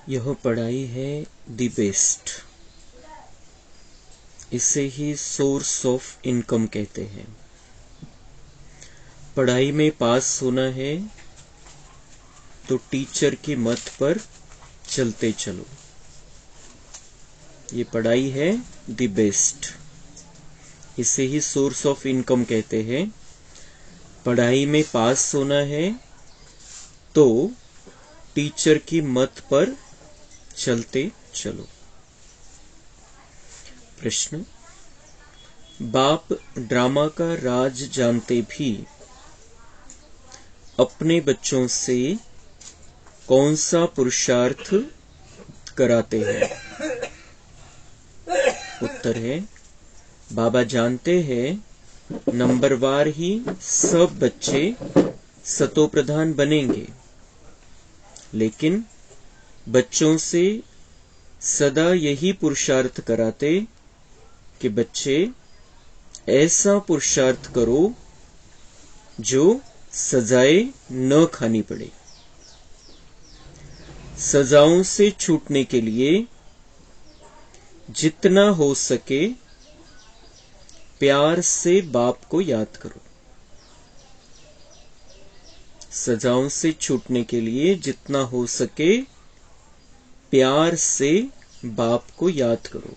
यह पढ़ाई है द बेस्ट। इसे ही सोर्स ऑफ इनकम कहते हैं। पढ़ाई में पास होना है तो टीचर की मत पर चलते चलो। ये पढ़ाई है द बेस्ट। इसे ही सोर्स ऑफ इनकम कहते हैं। पढ़ाई में पास होना है तो टीचर की मत पर चलते चलो। प्रश्न, बाप ड्रामा का राज जानते भी अपने बच्चों से कौन सा पुरुषार्थ कराते हैं? उत्तर है, बाबा जानते हैं नंबरवार ही सब बच्चे सतोप्रधान बनेंगे, लेकिन बच्चों से सदा यही पुरुषार्थ कराते कि बच्चे ऐसा पुरुषार्थ करो जो सजाएं न खानी पड़े। सजाओं से छूटने के लिए जितना हो सके प्यार से बाप को याद करो। सजाओं से छूटने के लिए जितना हो सके प्यार से बाप को याद करो।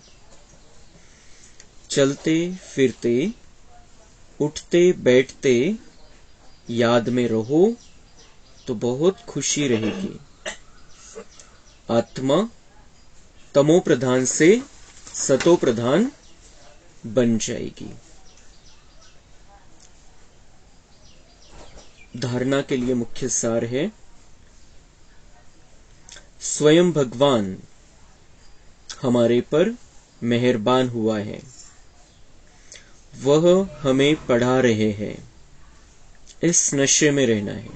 चलते फिरते उठते बैठते याद में रहो तो बहुत खुशी रहेगी। आत्मा तमो प्रधान से सतो प्रधान बन जाएगी। धारणा के लिए मुख्य सार है, स्वयं भगवान हमारे पर मेहरबान हुआ है। वह हमें पढ़ा रहे हैं। इस नशे में रहना है।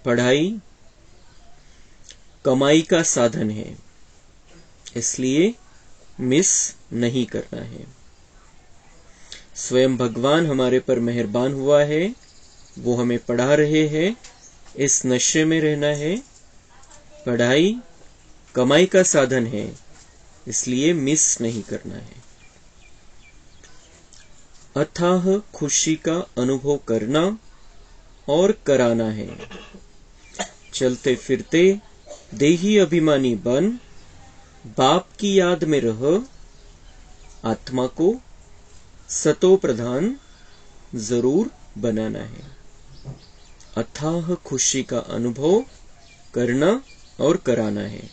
पढ़ाई कमाई का साधन है, इसलिए मिस नहीं करना है। स्वयं भगवान हमारे पर मेहरबान हुआ है, वो हमें पढ़ा रहे हैं। इस नशे में रहना है। पढ़ाई कमाई का साधन है, इसलिए मिस नहीं करना है। अथाह खुशी का अनुभव करना और कराना है। चलते फिरते देही अभिमानी बन बाप की याद में रह आत्मा को सतो प्रधान जरूर बनाना है। अथाह खुशी का अनुभव करना और कराना है।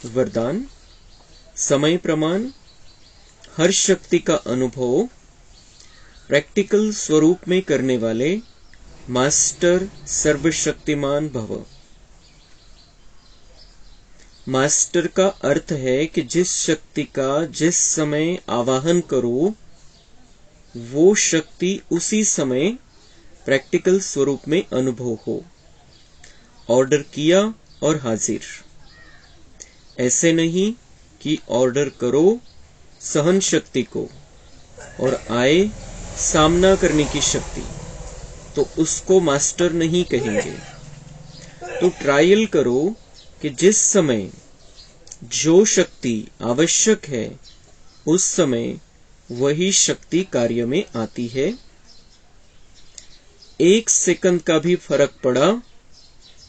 वरदान, समय प्रमाण हर शक्ति का अनुभव प्रैक्टिकल स्वरूप में करने वाले मास्टर सर्वशक्तिमान भव। मास्टर का अर्थ है कि जिस शक्ति का जिस समय आवाहन करो वो शक्ति उसी समय प्रैक्टिकल स्वरूप में अनुभव हो। ऑर्डर किया और हाजिर। ऐसे नहीं कि ऑर्डर करो सहन शक्ति को और आए सामना करने की शक्ति, तो उसको मास्टर नहीं कहेंगे। तो ट्रायल करो कि जिस समय जो शक्ति आवश्यक है उस समय वही शक्ति कार्य में आती है। 1 सेकंड का भी फर्क पड़ा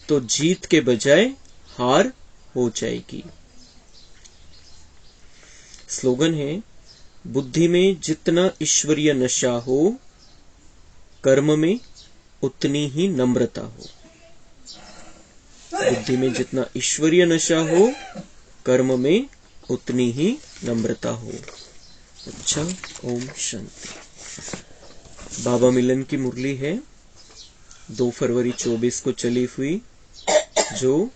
तो जीत के बजाय हार हो जाएगी। स्लोगन है, बुद्धि में जितना ईश्वरीय नशा हो कर्म में उतनी ही नम्रता हो। बुद्धि में जितना ईश्वरीय नशा हो कर्म में उतनी ही नम्रता हो। अच्छा, ओम शांति। बाबा मिलन की मुरली है 2 फरवरी 24 को चली हुई, जो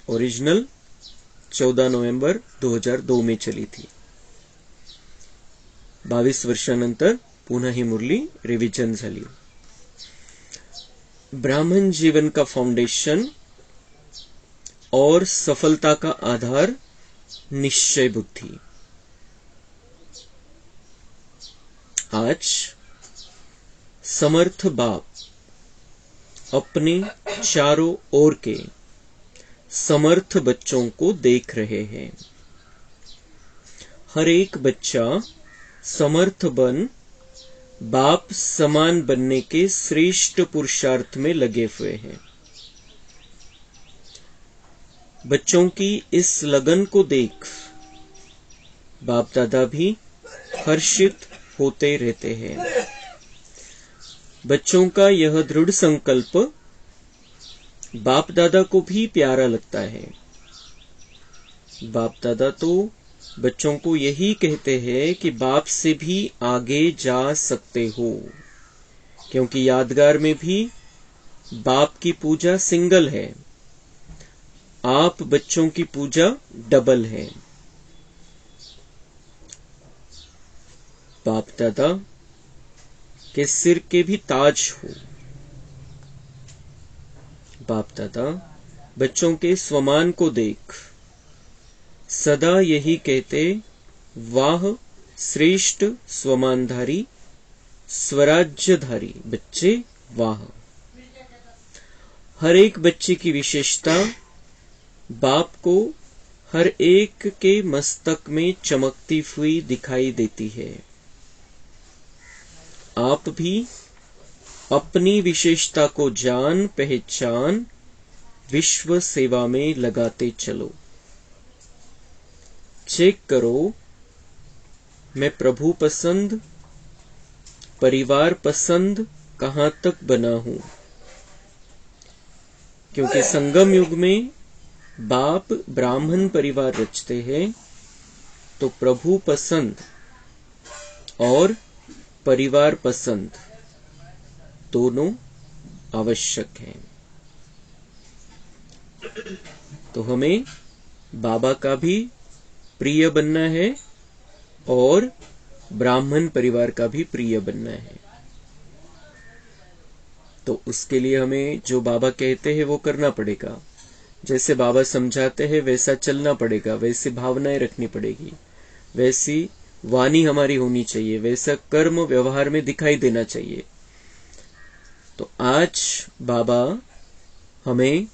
ओरिजिनल 14 नोव्हेंबर 2002 में चली थी। 22 वर्षानंतर पुन्हा ही मुरली रिव्हिजन झाली। ब्राह्मण जीवन का फाउंडेशन और सफलता का आधार निश्चय बुद्धि। आज समर्थ बाप अपने चारों ओर के समर्थ बच्चों को देख रहे हैं। हर एक बच्चा समर्थ बन बाप समान बनने के श्रेष्ठ पुरुषार्थ में लगे हुए हैं। बच्चों की इस लगन को देख बाप दादा भी हर्षित होते रहते हैं। बच्चों का यह दृढ़ संकल्प बाप दादा को भी प्यारा लगता है। बाप दादा तो बच्चों को यही कहते हैं कि बाप से भी आगे जा सकते हो, क्योंकि यादगार में भी बाप की पूजा सिंगल है, आप बच्चों की पूजा डबल है। बाप दादा के सिर के भी ताज हो। बाप दादा बच्चों के स्वमान को देख सदा यही कहते, वाह श्रेष्ठ स्वमानधारी स्वराज्यधारी बच्चे वाह। हर एक बच्चे की विशेषता बाप को हर एक के मस्तक में चमकती हुई दिखाई देती है। आप भी अपनी विशेषता को जान पहचान विश्व सेवा में लगाते चलो। चेक करो, मैं प्रभु पसंद परिवार पसंद कहां तक बना हूं, क्योंकि संगम युग में बाप ब्राह्मण परिवार रचते हैं, तो प्रभु पसंद और परिवार पसंद दोनों आवश्यक हैं। तो हमें बाबा का भी प्रिय बनना है और ब्राह्मण परिवार का भी प्रिय बनना है। तो उसके लिए हमें जो बाबा कहते हैं वो करना पड़ेगा। जैसे बाबा समझाते हैं वैसा चलना पड़ेगा, वैसी भावनाएं रखनी पड़ेगी, वैसी वाणी हमारी होनी चाहिए, वैसा कर्म व्यवहार में दिखाई देना चाहिए। तो आज बाबा हमें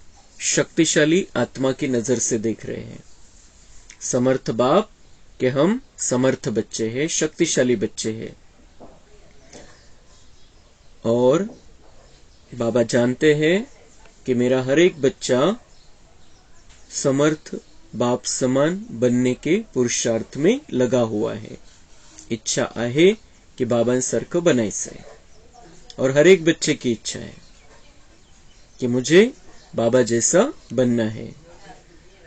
शक्तिशाली आत्मा की नजर से देख रहे हैं। समर्थ बाप के हम समर्थ बच्चे हैं, शक्तिशाली बच्चे हैं। और बाबा जानते हैं कि मेरा हर एक बच्चा समर्थ बाप समान बनने के पुरुषार्थ में लगा हुआ है। इच्छा आहे कि बाबांसारखं बनायचंय, और हर एक बच्चे की इच्छा है कि मुझे बाबा जैसा बनना है।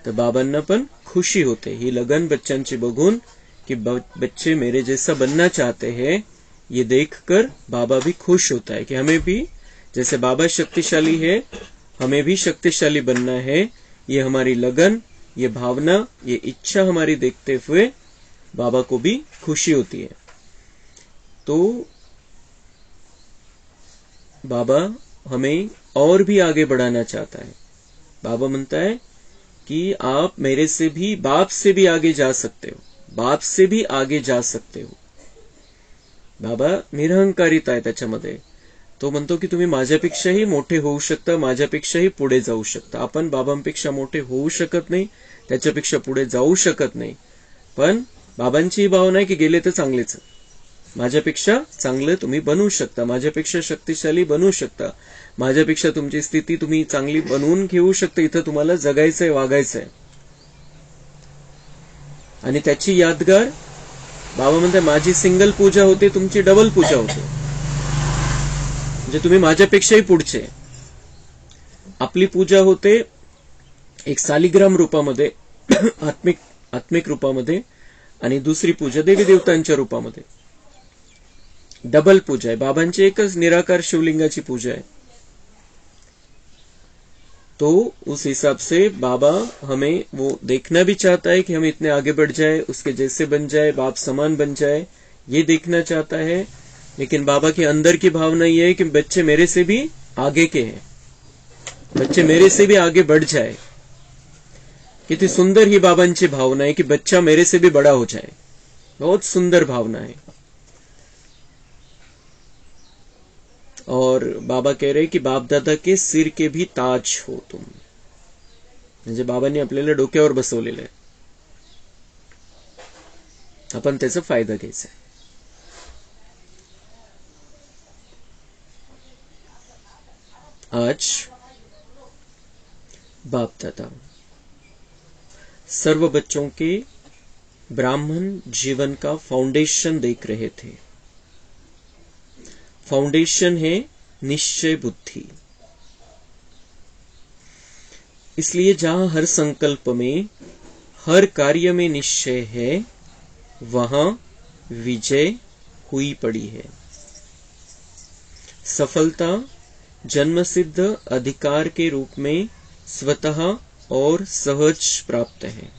तर बाबांना पण खुशी होते ही लगन बच्चांची बघून कि बच्चे मेरे जैसा बनना चाहते हैं। ये देखकर बाबा भी खुश होता है कि हमें भी जैसे बाबा शक्तिशाली है, हमें भी शक्तिशाली बनना है। ये हमारी लगन, ये भावना, ये इच्छा हमारी देखते हुए बाबा को भी खुशी होती है। तो बाबा हमें और भी आगे बढ़ाना चाहता है। बाबा म्हणता है कि आप मेरे से भी, बाप से भी आगे जा सकते हो, बाप से भी आगे जा सकते हो। बाबा निरहंकारिता आहे त्याच्यामध्ये। तो म्हणतो की तुम्ही माझ्यापेक्षाही मोठे होऊ शकता, माझ्यापेक्षाही पुढे जाऊ शकता। आपण बाबांपेक्षा मोठे होऊ शकत नाही, त्याच्यापेक्षा पुढे जाऊ शकत नाही, पण बाबांची ही भावना आहे की गेले तर चांगलेच, माझ्यापेक्षा चांगलं तुम्ही बनवू शकता, माझ्यापेक्षा शक्तिशाली बनवू शकता, माझ्यापेक्षा तुमची स्थिती तुम्ही चांगली बनवून घेऊ शकता। इथं तुम्हाला जगायचंय, वागायचंय। आणि त्याची यादगार बाबा म्हणतात, माझी सिंगल पूजा होते, तुमची डबल पूजा होते, म्हणजे तुम्ही माझ्यापेक्षाही पुढचे। आपली पूजा होते एक सालिग्राम रूपामध्ये, आत्मिक रूपामध्ये, आणि दुसरी पूजा देवी देवतांच्या रूपामध्ये। डबल पूजा आहे। बाबांची एकच निराकार शिवलिंगाची पूजा है। तो उस हिसाब से बाबा हमें वो देखना भी चाहता है कि हम इतने आगे बढ़ जाए, उसके जैसे बन जाए, बाप समान बन जाए, ये देखना चाहता है। लेकिन बाबा के अंदर की भावना ये है कि बच्चे मेरे से भी आगे के हैं, बच्चे मेरे से भी आगे बढ़ जाए। कितनी सुंदर ही बाबांची भावना है कि बच्चा मेरे से भी बड़ा हो जाए। बहुत सुंदर भावना है। और बाबा कह रहे कि बाप दादा के सिर के भी ताज हो तुम। म्हणजे बाबांनी आपल्याला डोक्यावर बसवलेलं आहे, आपण त्याचा फायदा घ्यायचा आहे. आज बाप दादा सर्व बच्चों के ब्राह्मण जीवन का फाउंडेशन देख रहे थे. फाउंडेशन है निश्चय बुद्धि. इसलिए जहां हर संकल्प में, हर कार्य में निश्चय है, वहां विजय हुई पड़ी है. सफलता जन्मसिद्ध अधिकार के रूप में स्वतः और सहज प्राप्त है.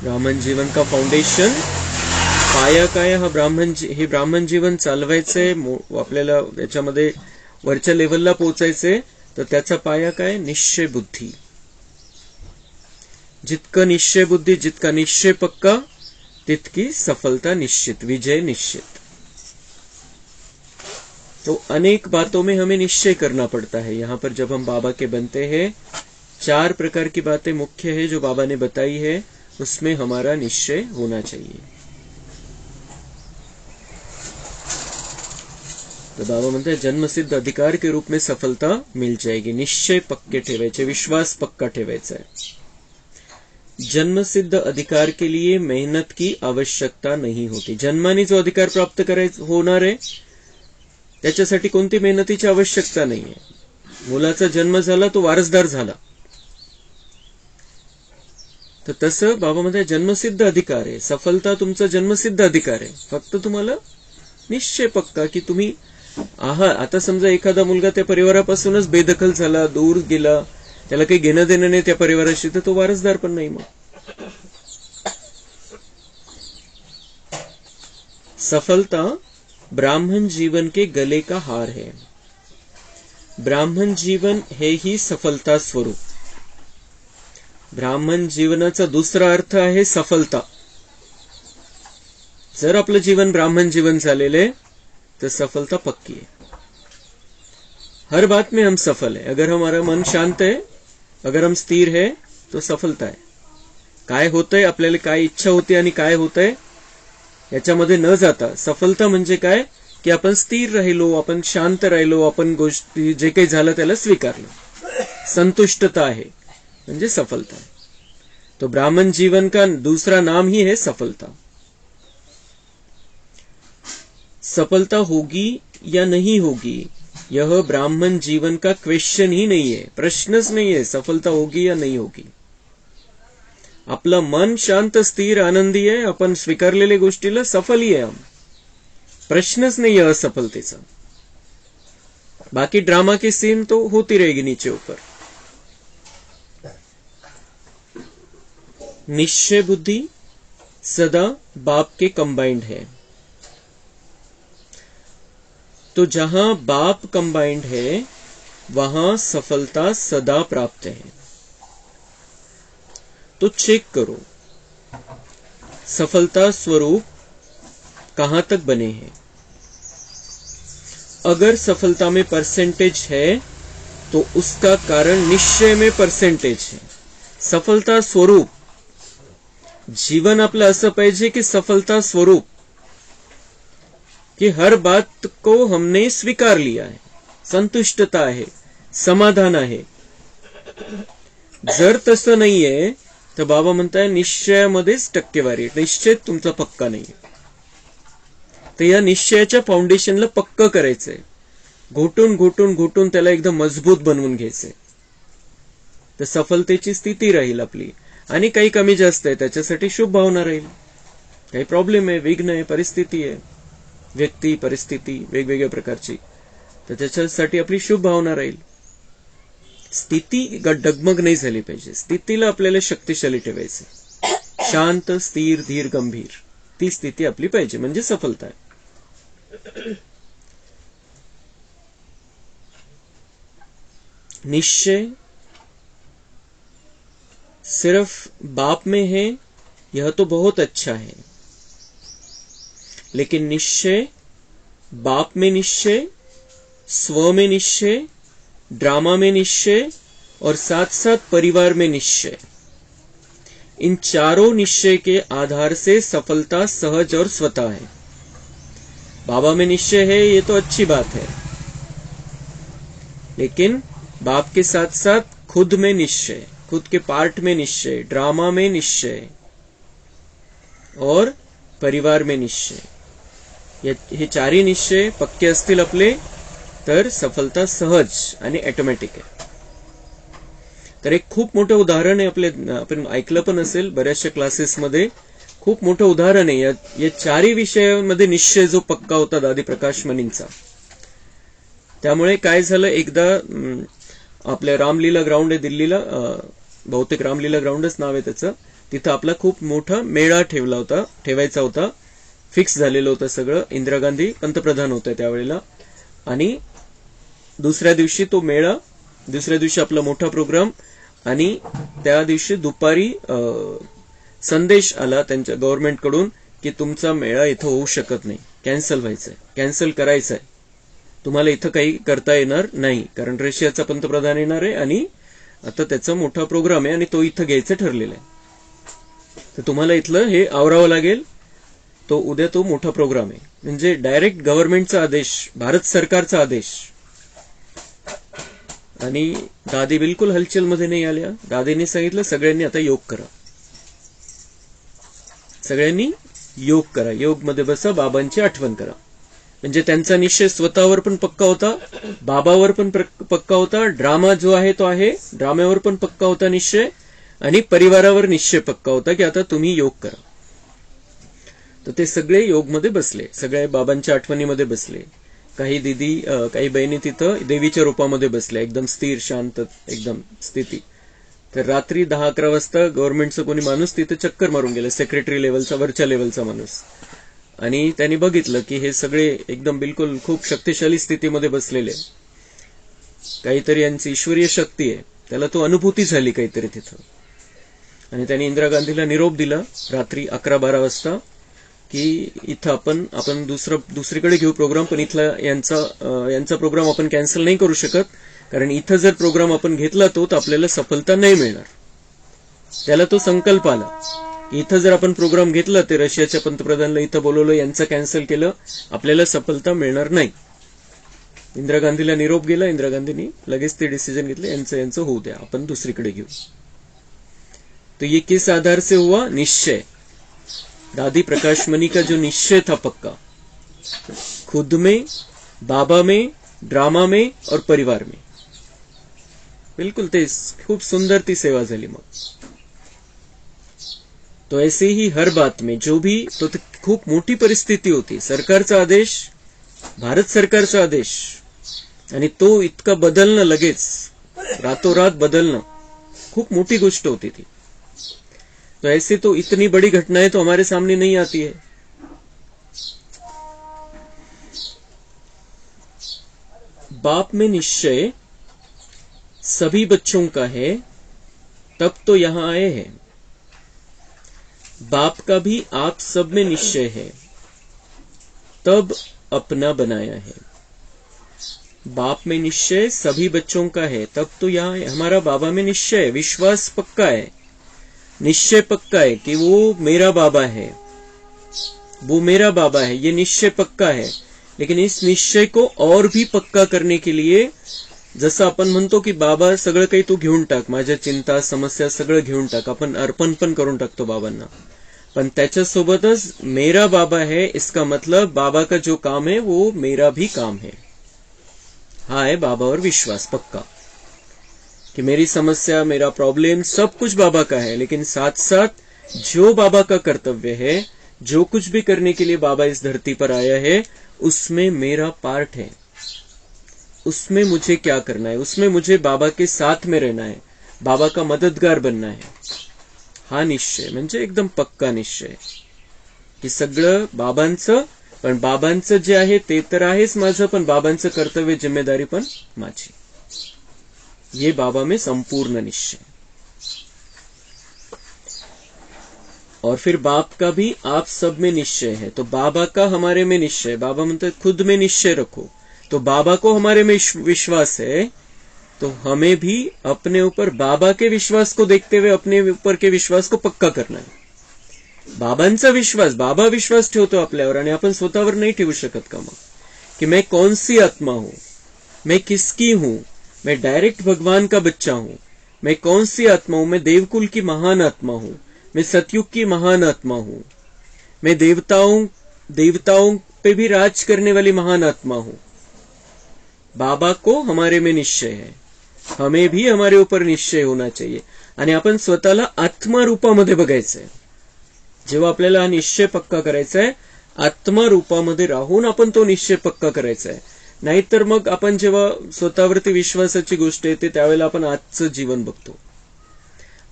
ब्राह्मण जीवन का फाउंडेशन, पाया काय हा हे ब्राह्मण जीवन चालवायचंय, आपल्याला याच्यामध्ये वरच्या लेवलला पोहोचायचंय, तर त्याचा पाया काय? निश्चय बुद्धी. जितका निश्चय बुद्धि, जितका निश्चय पक्का, तितकी सफलता निश्चित, विजय निश्चित. तो अनेक बातों में हमें निश्चय करना पड़ता है. यहां पर जब हम बाबा के बनते हैं, 4 प्रकार की बातें मुख्य है जो बाबा ने बताई है, उसमें हमारा निश्चय होना चाहिए. तो बाबा म्हणते जन्मसिद्ध अधिकार के रूप में सफलता मिल जाएगी. निश्चय पक्के ठेवायचे, विश्वास पक्का ठेवायचा है. जन्मसिद्ध अधिकार के लिए मेहनत की आवश्यकता नहीं होती. जन्माने जो अधिकार प्राप्त करायचा होणार आहे, त्याच्यासाठी कोणती मेहनतीची आवश्यकता नाहीये. मुलाचा जन्म झाला, तो वारसदार झाला. तर तसं बाबा म्हणतात जन्मसिद्ध अधिकार आहे, सफलता तुमचा जन्मसिद्ध अधिकार आहे. फक्त तुम्हाला निश्चय पक्का की तुम्ही आहात. आता समजा एखादा मुलगा त्या परिवारापासूनच बेदखल झाला, दूर गेला, त्याला काही घेणं देणं नाही त्या परिवाराशी, तर तो वारसदार पण नाही. मग सफलता ब्राह्मण जीवन के गले का हार है. ब्राह्मण जीवन हे ही सफलता स्वरूप. ब्राह्मण जीवनाचा दुसरा अर्थ आहे सफलता. जर आपलं जीवन ब्राह्मण जीवन झालेले तो सफलता पक्की है. हर बात में हम सफल है. अगर हमारा मन शांत है, अगर हम स्थिर है, तो सफलता है. काय होतंय, आपल्याला काय इच्छा होते आणि काय होतंय याच्यामध्ये न जाता सफलता म्हणजे काय की आपण स्थिर राहिलो, आपण शांत राहिलो, आपण गोष्टी जे काही झालं त्याला स्वीकारलं, संतुष्टता आहे म्हणजे सफलता है. तो ब्राह्मण जीवन का दूसरा नाम ही है सफलता. सफलता होगी या नहीं होगी, यह ब्राह्मण जीवन का क्वेश्चन ही नहीं है, प्रश्नच नहीं है. सफलता होगी या नहीं होगी, आपलं मन शांत स्थिर आनंदी आहे, आपण स्वीकारलेल्या गोष्टीला सफल ही आहे. प्रश्नच नहीं है असफलतेचा. बाकी ड्रामा की सीन तो होती रहेगी नीचे ऊपर. निश्चय बुद्धि सदा बाप के कंबाइंड है. तो जहां बाप कंबाइंड है, वहां सफलता सदा प्राप्त है. तो चेक करो सफलता स्वरूप कहां तक बने हैं. अगर सफलता में परसेंटेज है तो उसका कारण निश्चय में परसेंटेज है. सफलता स्वरूप जीवन आपलं असं पाहिजे की सफलता स्वरूप कि हर बात को हमने स्वीकार लिया है, संतुष्टता है, समाधान आहे. जर तसं नाहीये तर बाबा म्हणताय निश्चयामध्येच टक्केवारी, निश्चय तुमचा पक्का नाहीये. तर या निश्चयाच्या फाउंडेशनला पक्क करायचंय, घोटून घोटून घोटून त्याला एकदम मजबूत बनवून घ्यायचंय. तर सफलतेची स्थिती राहील आपली. आणि काही कमी जास्त आहे त्याच्यासाठी शुभ भावना राहील. काही प्रॉब्लेम आहे, विघ्न आहे, परिस्थिती आहे, व्यक्ती परिस्थिती वेगवेगळ्या प्रकारची, तर त्याच्यासाठी आपली शुभ भावना राहील. स्थिती डगमग नाही झाली पाहिजे. स्थितीला आपल्याला शक्तिशाली ठेवायचं, शांत स्थिर धीर गंभीर, ती स्थिती आपली पाहिजे म्हणजे सफलता आहे. निश्चय सिर्फ बाप में है, यह तो बहुत अच्छा है, लेकिन निश्चय बाप में निश्चय, स्व में निश्चय ड्रामा में निश्चय और साथ साथ परिवार में निश्चय, इन चारों निश्चय के आधार से सफलता सहज और स्वतः है। बाबा में निश्चय है ये तो अच्छी बात है, लेकिन बाप के साथ साथ खुद में निश्चय, खुद के पार्ट में निश्चय, ड्रामा में निश्चय और परिवार में निश्चय, हे चारही निश्चय पक्के असतील आपले तर सफलता सहज आणि ऑटोमॅटिक आहे. तर एक खूप मोठं उदाहरण आहे आपले, आपण ऐकलं पण असेल बऱ्याचशा क्लासेसमध्ये, खूप मोठं उदाहरण आहे या चारही विषयांमध्ये निश्चय जो पक्का होता दादी प्रकाश मनींचा. त्यामुळे काय झालं, एकदा आपल्या रामलीला ग्राउंड आहे दिल्लीला, बहुतेक रामलीला ग्राउंडच नाव आहे त्याचं, तिथं आपला खूप मोठा मेळा ठेवायचा होता, फिक्स झालेलं होतं सगळं. इंदिरा गांधी पंतप्रधान होते त्यावेळेला, आणि दुसऱ्या दिवशी आपला मोठा प्रोग्राम, आणि त्या दिवशी दुपारी संदेश आला त्यांच्या गव्हर्नमेंटकडून की तुमचा मेळा इथं होऊ शकत नाही, कॅन्सल व्हायचंय, कॅन्सल करायचंय, तुम्हाला इथं काही करता येणार नाही, कारण रशियाचा पंतप्रधान येणार आहे आणि आता त्याचा मोठा प्रोग्राम आहे आणि तो इथं घ्यायचं ठरलेलं आहे, तर तुम्हाला इथलं हे आवरावं लागेल, तो उद्या तो मोठा प्रोग्राम आहे. म्हणजे डायरेक्ट गव्हर्नमेंटचा आदेश, भारत सरकारचा आदेश. आणि दादी बिलकुल हलचलमध्ये नाही आल्या. दादीने सांगितलं सगळ्यांनी आता योग करा, सगळ्यांनी योग करा, योग मध्ये बसा, बाबांची आठवण करा. म्हणजे त्यांचा निश्चय स्वतःवर पण पक्का होता, बाबावर पण पक्का होता, ड्रामा जो आहे तो आहे, ड्राम्यावर पण पक्का होता निश्चय, आणि परिवारावर निश्चय पक्का होता की आता तुम्ही योग करा. तर ते सगळे योगमध्ये बसले, सगळे बाबांच्या आठवणीमध्ये बसले. काही बहिणी तिथं देवीच्या रूपामध्ये बसल्या, एकदम स्थिर शांत एकदम स्थिती. तर रात्री 10-11 वाजता गव्हर्नमेंटचं कोणी माणूस तिथे चक्कर मारून गेलं, सेक्रेटरी लेवलचा, वरच्या लेवलचा माणूस, आणि त्यांनी बघितलं की हे सगळे एकदम बिलकुल खूप शक्तिशाली स्थितीमध्ये बसलेले, काहीतरी यांची ईश्वरीय शक्ती आहे, त्याला तो अनुभूती झाली काहीतरी तिथं. आणि त्यांनी इंदिरा गांधीला निरोप दिला रात्री 11-12 वाजता की इथं आपण दुसरीकडे घेऊ प्रोग्राम, पण इथला यांचा प्रोग्राम आपण कॅन्सल नाही करू शकत, कारण इथं जर प्रोग्राम आपण घेतला तर आपल्याला सफलता नाही मिळणार. त्याला तो संकल्प आला की इथं जर आपण प्रोग्राम घेतला, ते रशियाच्या पंतप्रधानाला इथं बोलवलं, यांचं कॅन्सल केलं, आपल्याला सफलता मिळणार नाही. इंदिरा गांधीला निरोप गेला, इंदिरा गांधींनी लगेच ते डिसिजन घेतलं, यांचं होऊ द्या, आपण दुसरीकडे घेऊ. तो ये किस आधार से हुआ? निश्चय. दादी प्रकाश मनी का जो निश्चय था पक्का, खुद में, बाबा में, ड्रामा में और परिवार में, बिल्कुल ते खूप सुंदर ती सेवा झाली. मग तो ऐसे ही हर बात में जो भी, तो खूप मोठी परिस्थिती होती, सरकारचा आदेश, भारत सरकारचा आदेश, आणि तो इतका बदलणं, लगेच रातोरात बदलणं, खूप मोठी गोष्ट होती ती. तो ऐसे तो इतनी बड़ी घटनाएं तो हमारे सामने नहीं आती है. बाप में निश्चय सभी बच्चों का है, तब तो यहां आए हैं. बाप का भी आप सब में निश्चय है, तब अपना बनाया है. बाप में निश्चय सभी बच्चों का है, तब तो यहां है. हमारा बाबा में निश्चय है, विश्वास पक्का है, निश्चय पक्का है कि वो मेरा बाबा है, वो मेरा बाबा है, ये निश्चय पक्का है. लेकिन इस निश्चय को और भी पक्का करने के लिए, जसं आपण म्हणतो की बाबा सगळं काही तू घेऊन टाक, माझ्या चिंता समस्या सगळं घेऊन टाक, आपण अर्पण पण करून टाकतो बाबांना, पण त्याच्यासोबतच मेरा बाबा है, इसका मतलब बाबा का जो काम है वो मेरा भी काम है. हा है बाबावर विश्वास पक्का कि मेरी समस्या, मेरा प्रॉब्लम सब कुछ बाबा का है, लेकिन साथ साथ जो बाबा का कर्तव्य है, जो कुछ भी करने के लिए बाबा इस धरती पर आया है, उसमें मेरा पार्ट है, उसमें मुझे क्या करना है, उसमें मुझे बाबा के साथ में रहना है, बाबा का मददगार बनना है. हा निश्चय म्हणजे एकदम पक्का निश्चय की सगळं बाबांचं, पण बाबांचं जे आहे ते तर आहेच माझं, पण बाबांचं कर्तव्य, जिम्मेदारी पण माझी. ये बाबा में संपूर्ण निश्चय. और फिर बाप का भी आप सब में निश्चय है, तो बाबा का हमारे में निश्चय. बाबा म्हणतात खुद में निश्चय रखो, तो बाबा को हमारे में विश्वास है, तो हमें भी अपने ऊपर बाबा के विश्वास को देखते हुए अपने ऊपर के विश्वास को पक्का करना है. बाबांचा विश्वास, बाबा विश्वास ठेवतो आपल्यावर आणि आपण स्वतःवर नाही ठेवू शकत का मग? कि मैं कौन सी आत्मा हूं, मैं किसकी हूं, मैं डायरेक्ट भगवान का बच्चा हूं. मैं कौन सी आत्मा हूं? मैं देवकुल की महान आत्मा हूं, मैं सतयुग की महान आत्मा हूं, मैं देवताओं पे भी राज करने वाली महान आत्मा हूं. बाबा को हमारे में निश्चय है, हमें भी हमारे ऊपर निश्चय होना चाहिए आणि आपण स्वतःला आत्मा रूपामध्ये बघायचंय. जेव्हा आपल्याला हा निश्चय पक्का करायचा आहे, आत्मा रूपामध्ये राहून आपण तो निश्चय पक्का करायचा आहे. नाहीतर मग आपण जेव्हा स्वतःवरती विश्वासाची गोष्ट येते त्यावेळेला आपण आजचं जीवन बघतो,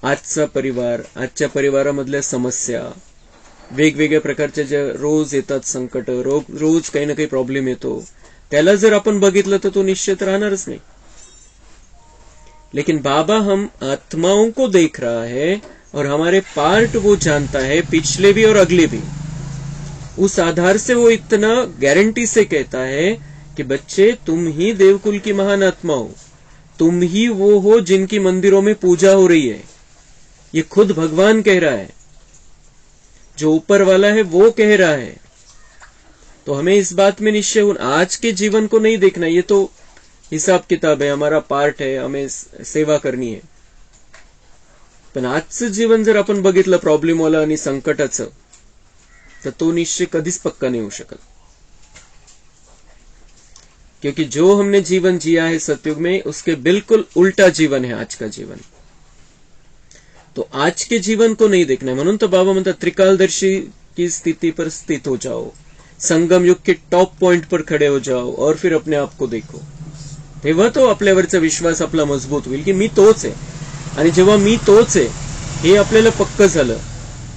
आजचा परिवार, आजच्या परिवारामधल्या समस्या, वेगवेगळ्या प्रकारच्या ज्या रोज येतात संकट, रोज काही ना काही प्रॉब्लेम येतो, त्याला जर आपण बघितलं तर तो निश्चित राहणारच नहीं. लेकिन बाबा हम आत्माओं को देख रहा है और हमारे पार्ट वो जानता है, पिछले भी और अगले भी. उस आधार से वो इतना गारंटी से कहता है कि बच्चे तुम ही देवकुल की महान आत्मा हो, तुम ही वो हो जिनकी मंदिरों में पूजा हो रही है. ये खुद भगवान कह रहा है, जो ऊपर वाला है वो कह रहा है. तो हमें इस बात में निश्चय होना, आज के जीवन को नहीं देखना, ये तो हिसाब किताब है, हमारा पार्ट है, हमें सेवा करनी है. पण आजचं जीवन जर आपण बघितलं प्रॉब्लेमवाला आणि संकटाचं, तर तो निश्चय कधीच पक्का नहीं हो शकत. क्योंकि जो हमने जीवन जिया है सतयुग में, उसके बिल्कुल उल्टा जीवन है आज का जीवन. तो आज के जीवन को नहीं देखना है. म्हणून तो बाबा म्हणतात त्रिकालदर्शी की स्थिति पर स्थित हो जाओ, संगम युग के टॉप पॉइंट पर खड़े हो जाओ और फिर अपने आप को देखो. तेव्हा तो आपल्यावरचा विश्वास आपला मजबूत होईल की मी तोच आहे. आणि जेव्हा मी तोच आहे हे आपल्याला पक्क झालं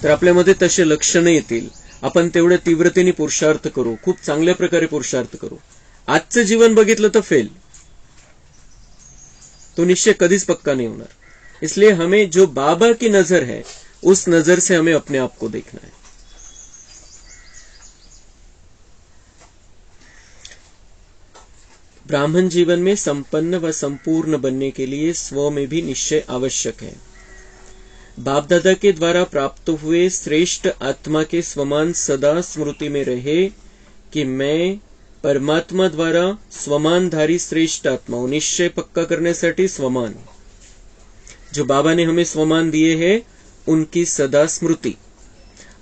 तर आपल्यामध्ये तसे लक्षणं येतील. आपण तेवढ्या तीव्रतेने पुरुषार्थ करू, खूप चांगल्या प्रकारे पुरुषार्थ करू. आजचं जीवन बघितलं तर फेल, तो निश्चय कधीच पक्का नहीं होणार. इसलिए हमें जो बाबा की नजर है उस नजर से हमें अपने आप को देखना है. ब्राह्मण जीवन में संपन्न व संपूर्ण बनने के लिए स्व में भी निश्चय आवश्यक है. बाप दादा के द्वारा प्राप्त हुए श्रेष्ठ आत्मा के स्वमान सदा स्मृति में रहे कि मैं परमात्मा द्वारा स्वमानधारी श्रेष्ठ आत्मा हूं. निश्चय पक्का करण्यासाठी स्वमान, जो बाबा ने हमें स्वमान दिए हैं उनकी सदा स्मृती.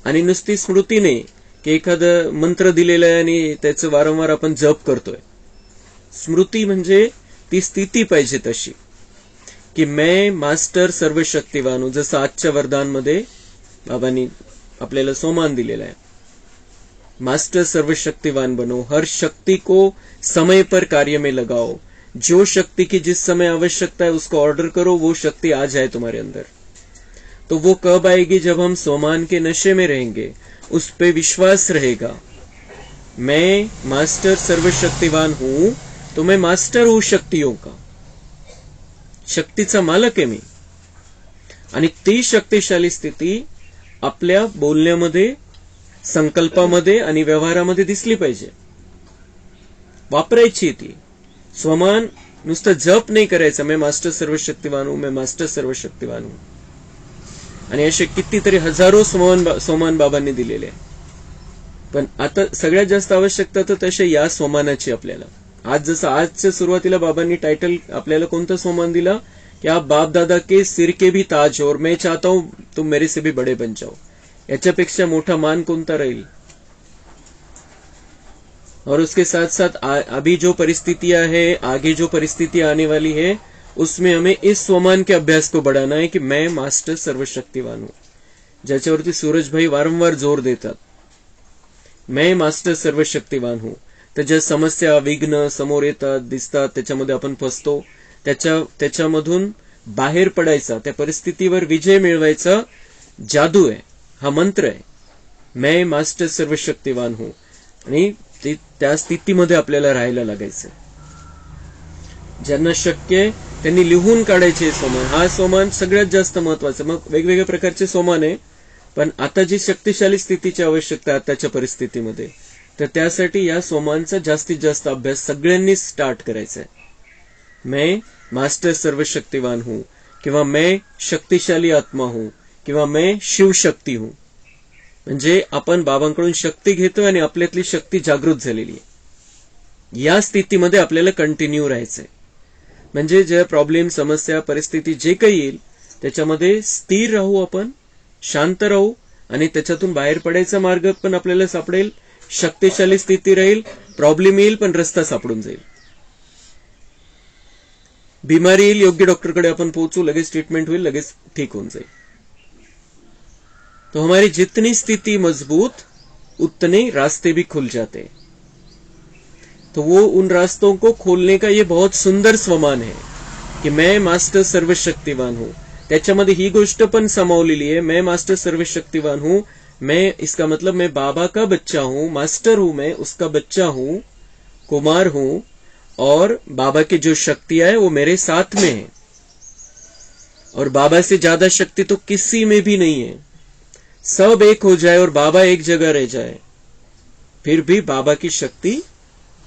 आणि नुसती स्मृती नाही की एखादा मंत्र दिलेला आहे आणि त्याचं वारंवार आपण जप करतोय. स्मृती म्हणजे ती स्थिती पाहिजे तशी की मैं मास्टर सर्वशक्तिवान हूं. जसं आजच्या वरदानमध्ये बाबांनी आपल्याला सोमान दिलेला आहे, मास्टर सर्वशक्तिवान बनो, हर शक्ति को समय पर कार्य में लगाओ, जो शक्ति की जिस समय आवश्यकता है उसको ऑर्डर करो, वो शक्ति आ जाए तुम्हारे अंदर. तो वो कब आएगी? जब हम सोमान के नशे में रहेंगे, उस पे विश्वास रहेगा. मैं मास्टर सर्वशक्तिवान हूं तो मैं मास्टर हूं शक्तियों का, शक्तीचा मालक आहे मी. आणि ती शक्तिशाली स्थिती आपल्या बोलण्यामध्ये, संकल्पामध्ये आणि व्यवहारामध्ये दिसली पाहिजे, वापरायची ती. स्वमान नुसतं जप नाही करायचं, मैं मास्टर सर्वशक्तिवान हूं, मैं मास्टर सर्वशक्तिवान हूं. आणि असे कितीतरी हजारो सोमान बाबांनी दिलेले आहे. पण आता सगळ्यात जास्त आवश्यकता तर तसे या सोमानाची आपल्याला. आज जसं आजच्या सुरुवातीला बाबांनी टायटल आपल्याला कोणतं सोमान दिला कि आप बाप दादा के सिर के भी ताज हो और मैं चाहता हूं तुम मेरे से भी बड़े बन जाओ. याच्यापेक्षा मोठा मान कोणता राहील? और उसके साथ साथ अभी जो परिस्थितियां है, आगे जो परिस्थितियां आने वाली है, उसमें हमें इस स्वमान के अभ्यास को बढ़ाना है कि मैं मास्टर सर्वशक्तिवान हूं. ज्याच्यावरती सूरज भाई वारंवार जोर देतात, मैं मास्टर सर्वशक्तिवान हूं. तर ज्या समस्या, विघ्न समोर येतात, दिसतात, त्याच्यामध्ये आपण फसतो, त्याच्यामधून बाहेर पडायचा, त्या परिस्थितीवर विजय मिळवायचा जादू आहे, हा मंत्र आहे, मैं मास्टर सर्वशक्तिवान हूं. आणि त्या स्थितीमध्ये आपल्याला राहायला लागायचं. ज्यांना शक्य आहे त्यांनी लिहून काढायचे सोमान. हा सोमान सगळ्यात जास्त महत्वाचा. मग वेगवेगळ्या प्रकारचे सोमान आहे, पण आता जी शक्तिशाली स्थितीची आवश्यकता आहे आताच्या परिस्थितीमध्ये, तर त्यासाठी या सोमानचा जास्तीत जास्त अभ्यास सगळ्यांनी स्टार्ट करायचा आहे. मैं मास्टर सर्वशक्तिवान हूं, किंवा मैं शक्तिशाली आत्मा हूं, किंवा मैं शिवशक्ती हूं. म्हणजे आपण बाबांकडून शक्ती घेतोय आणि आपल्यातली शक्ती जागृत झालेली आहे. या स्थितीमध्ये आपल्याला कंटिन्यू राहायचंय. म्हणजे जे प्रॉब्लेम, समस्या, परिस्थिती जे काही येईल त्याच्यामध्ये स्थिर राहू, आपण शांत राहू, आणि त्याच्यातून बाहेर पडायचा मार्ग पण आपल्याला सापडेल. शक्तिशाली स्थिती राहील, प्रॉब्लेम येईल पण रस्ता सापडून जाईल. बिमारी येईल, योग्य डॉक्टरकडे आपण पोहोचू, लगेच ट्रीटमेंट होईल, लगेच ठीक होऊन जाईल. तो हमारी जितनी स्थिति मजबूत उतने रास्ते भी खुल जाते. तो वो उन रास्तों को खोलने का ये बहुत सुंदर स्वमान है की मैं मास्टर सर्वशक्तिवान हूं. त्याच्यामध्ये ही गोष्ट पण समावलेली आहे, मैं मास्टर सर्वशक्तिवान हूं. मैं, इसका मतलब मैं बाबा का बच्चा हूं, मास्टर हूं, मैं उसका बच्चा हूं, कुमार हूं, और बाबा की जो शक्तियां है वो मेरे साथ में है. और बाबा से ज्यादा शक्ति तो किसी में भी नहीं है. सब एक हो जाए और बाबा एक जगह रह जाए, फिर भी बाबा की शक्ति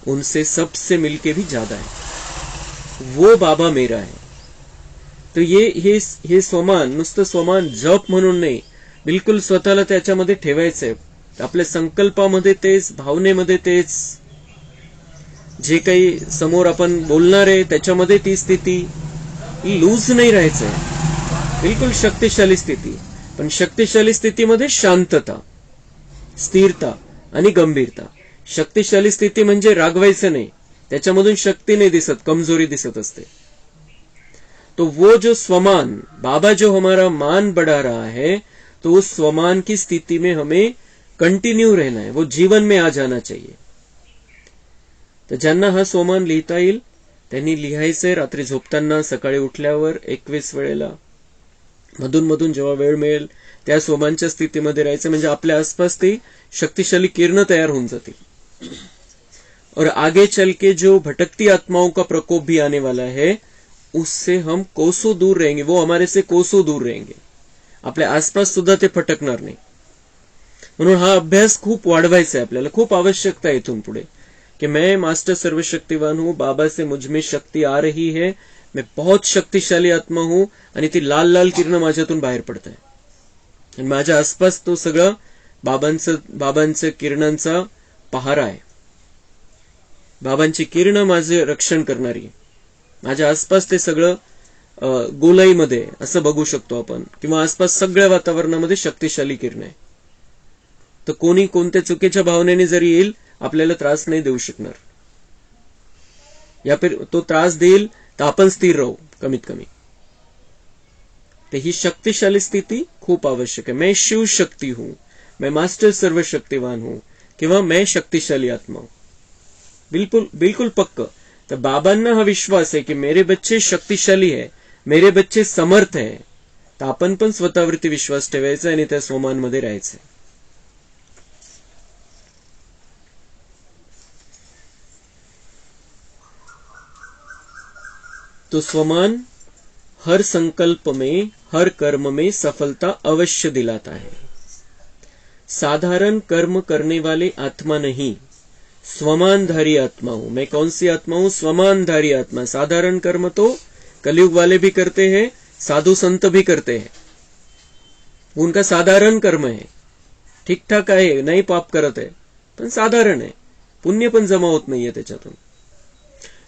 उनसे सबसे मिलके भी ज्यादा है. वो बाबा मेरा है. तो हे स्वमान नुसतं स्वमान जप म्हणून नाही, बिलकुल स्वतःला त्याच्यामध्ये ठेवायचंय. आपल्या संकल्पामध्ये तेच, भावनेमध्ये तेच, जे काही समोर आपण बोलणार आहे त्याच्यामध्ये ती स्थिती, लूज नाही राहायचंय. बिलकुल शक्तिशाली स्थिती, पण शक्तिशाली स्थितीमध्ये शांतता, स्थिरता आणि गंभीरता. शक्तिशाली स्थिती म्हणजे रागवायचं नाही, त्याच्यामधून शक्ती नहीं दिसत, कमजोरी दिसत असते. तो वो जो स्वमान, बाबा जो हमारा मान बढ़ा रहा है, तो उस स्वमान की स्थिति में हमें कंटिन्यू रहना है, वो जीवन में आ जाना चाहिए. तर ज्यांना हा स्वमान लिहिता येईल त्यांनी लिहायचंय. रात्री झोपताना, सकाळी उठल्यावर 21 वेळेला, मधून मधून जेव्हा वेळ मिळेल त्या स्वमानच्या स्थितीमध्ये राहायचं. म्हणजे आपल्या आसपास ती शक्तिशाली किरण तयार होऊन जातील. और आगे चल के जो भटकती आत्माओं का प्रकोप भी आने वाला है, उससे हम कोसों दूर रहेंगे. वो हमारे से कोसों दूर रहेंगे. आपल्या आसपास सुद्धा ते फटकणार नाही. म्हणून हा अभ्यास खूप वाढवायचा आहे आपल्याला, खूप आवश्यकता आहे इथून पुढे, कि मैं मास्टर सर्वशक्तिवान हूं, बाबा से मुझ में शक्ति आ रही है, मैं बहुत शक्तिशाली आत्मा हूं, आणि ती लाल लाल किरण माझ्यातून बाहेर पडत आहे. आणि माझ्या आसपास तो सगळं बाबांचं किरणांचा पहारा आहे. बाबांची किरण माझे रक्षण करणारी. माझ्या आसपास ते सगळं गोलाईमध्ये असं बघू शकतो आपण, किंवा आसपास सगळ्या वातावरणामध्ये शक्तिशाली किरण आहे. तर कोणी कोणत्या चुकीच्या भावनेने जरी येईल, आपल्याला त्रास नाही देऊ शकणार. या फिर तो त्रास देईल तर आपण स्थिर राहू कमीत कमी. तर ही शक्तिशाली स्थिती खूप आवश्यक है. मैं शिव शक्ति हूं, मैं मास्टर सर्वशक्तिवान हूं, किंवा मैं शक्तिशाली आत्मा हूं. बिल्कुल बिल्कुल पक्क. तर बाबांना हा विश्वास है कि मेरे बच्चे शक्तिशाली है, मेरे बच्चे समर्थ है. तर आपण पण स्वतःवरती विश्वास ठेवायचा आणि त्या स्वमानमध्ये राहायचं. तो स्वमान हर संकल्प में, हर कर्म में सफलता अवश्य दिलाता है. साधारण कर्म करने वाले आत्मा नहीं, स्वमानधारी आत्मा हूं. मैं कौन सी आत्मा हूं? स्वमानधारी आत्मा. साधारण कर्म तो कलयुग वाले भी करते हैं, साधु संत भी करते हैं. उनका साधारण कर्म है, ठीक ठाक आहे, नाही पाप करत है, पण साधारण है, पुण्य पण जमा होत नाहीये त्याच्यातून.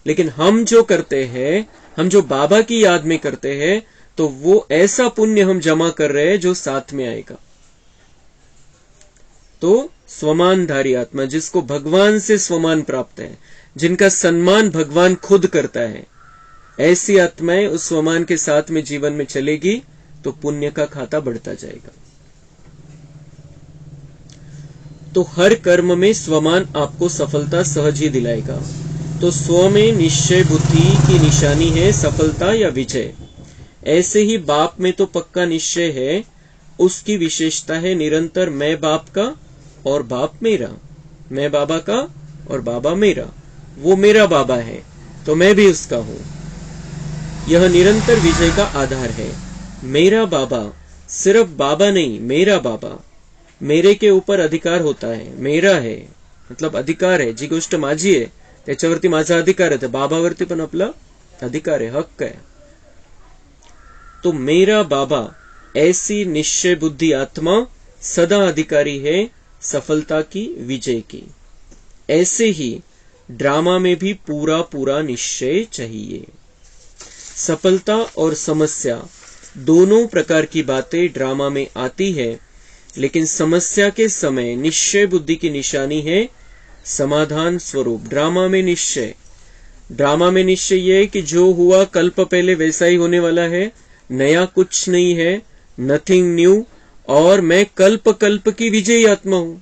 लेकिन हम जो करते हैं, हम जो बाबा की याद में करते हैं, तो वो ऐसा पुण्य हम जमा कर रहे हैं जो साथ में आएगा. तो स्वमानधारी आत्मा, जिसको भगवान से स्वमान प्राप्त है, जिनका सम्मान भगवान खुद करता है, ऐसी आत्माएं उस स्वमान के साथ में जीवन में चलेगी तो पुण्य का खाता बढ़ता जाएगा. तो हर कर्म में स्वमान आपको सफलता सहज ही दिलाएगा. तो स्व में निश्चय बुद्धि की निशानी है सफलता या विजय. ऐसे ही बाप में तो पक्का निश्चय है, उसकी विशेषता है निरंतर मैं बाप का और बाप मेरा, मैं बाबा का और बाबा मेरा. वो मेरा बाबा है तो मैं भी उसका हूं. यह निरंतर विजय का आधार है. मेरा बाबा, सिर्फ बाबा नहीं, मेरा बाबा. मेरे के ऊपर अधिकार होता है, मेरा है मतलब अधिकार आहे. जी गोष्ट माझी आहे त्याच्यावरती माझा अधिकार आहे, बाबावरती पण आपला अधिकार है, हक है। तो मेरा बाबा ऐसी निश्चय बुद्धि आत्मा सदा अधिकारी है सफलता की, विजय की। ऐसे ही ड्रामा में भी पूरा पूरा निश्चय चाहिए। सफलता और समस्या दोनों प्रकार की बातें ड्रामा में आती है, लेकिन समस्या के समय निश्चय बुद्धि की निशानी है समाधान स्वरूप। ड्रामा में निश्चय ये है कि जो हुआ कल्प पहले वैसा ही होने वाला है, नया कुछ नहीं है, नथिंग न्यू, और मैं कल्प कल्प की विजयी आत्मा हूं।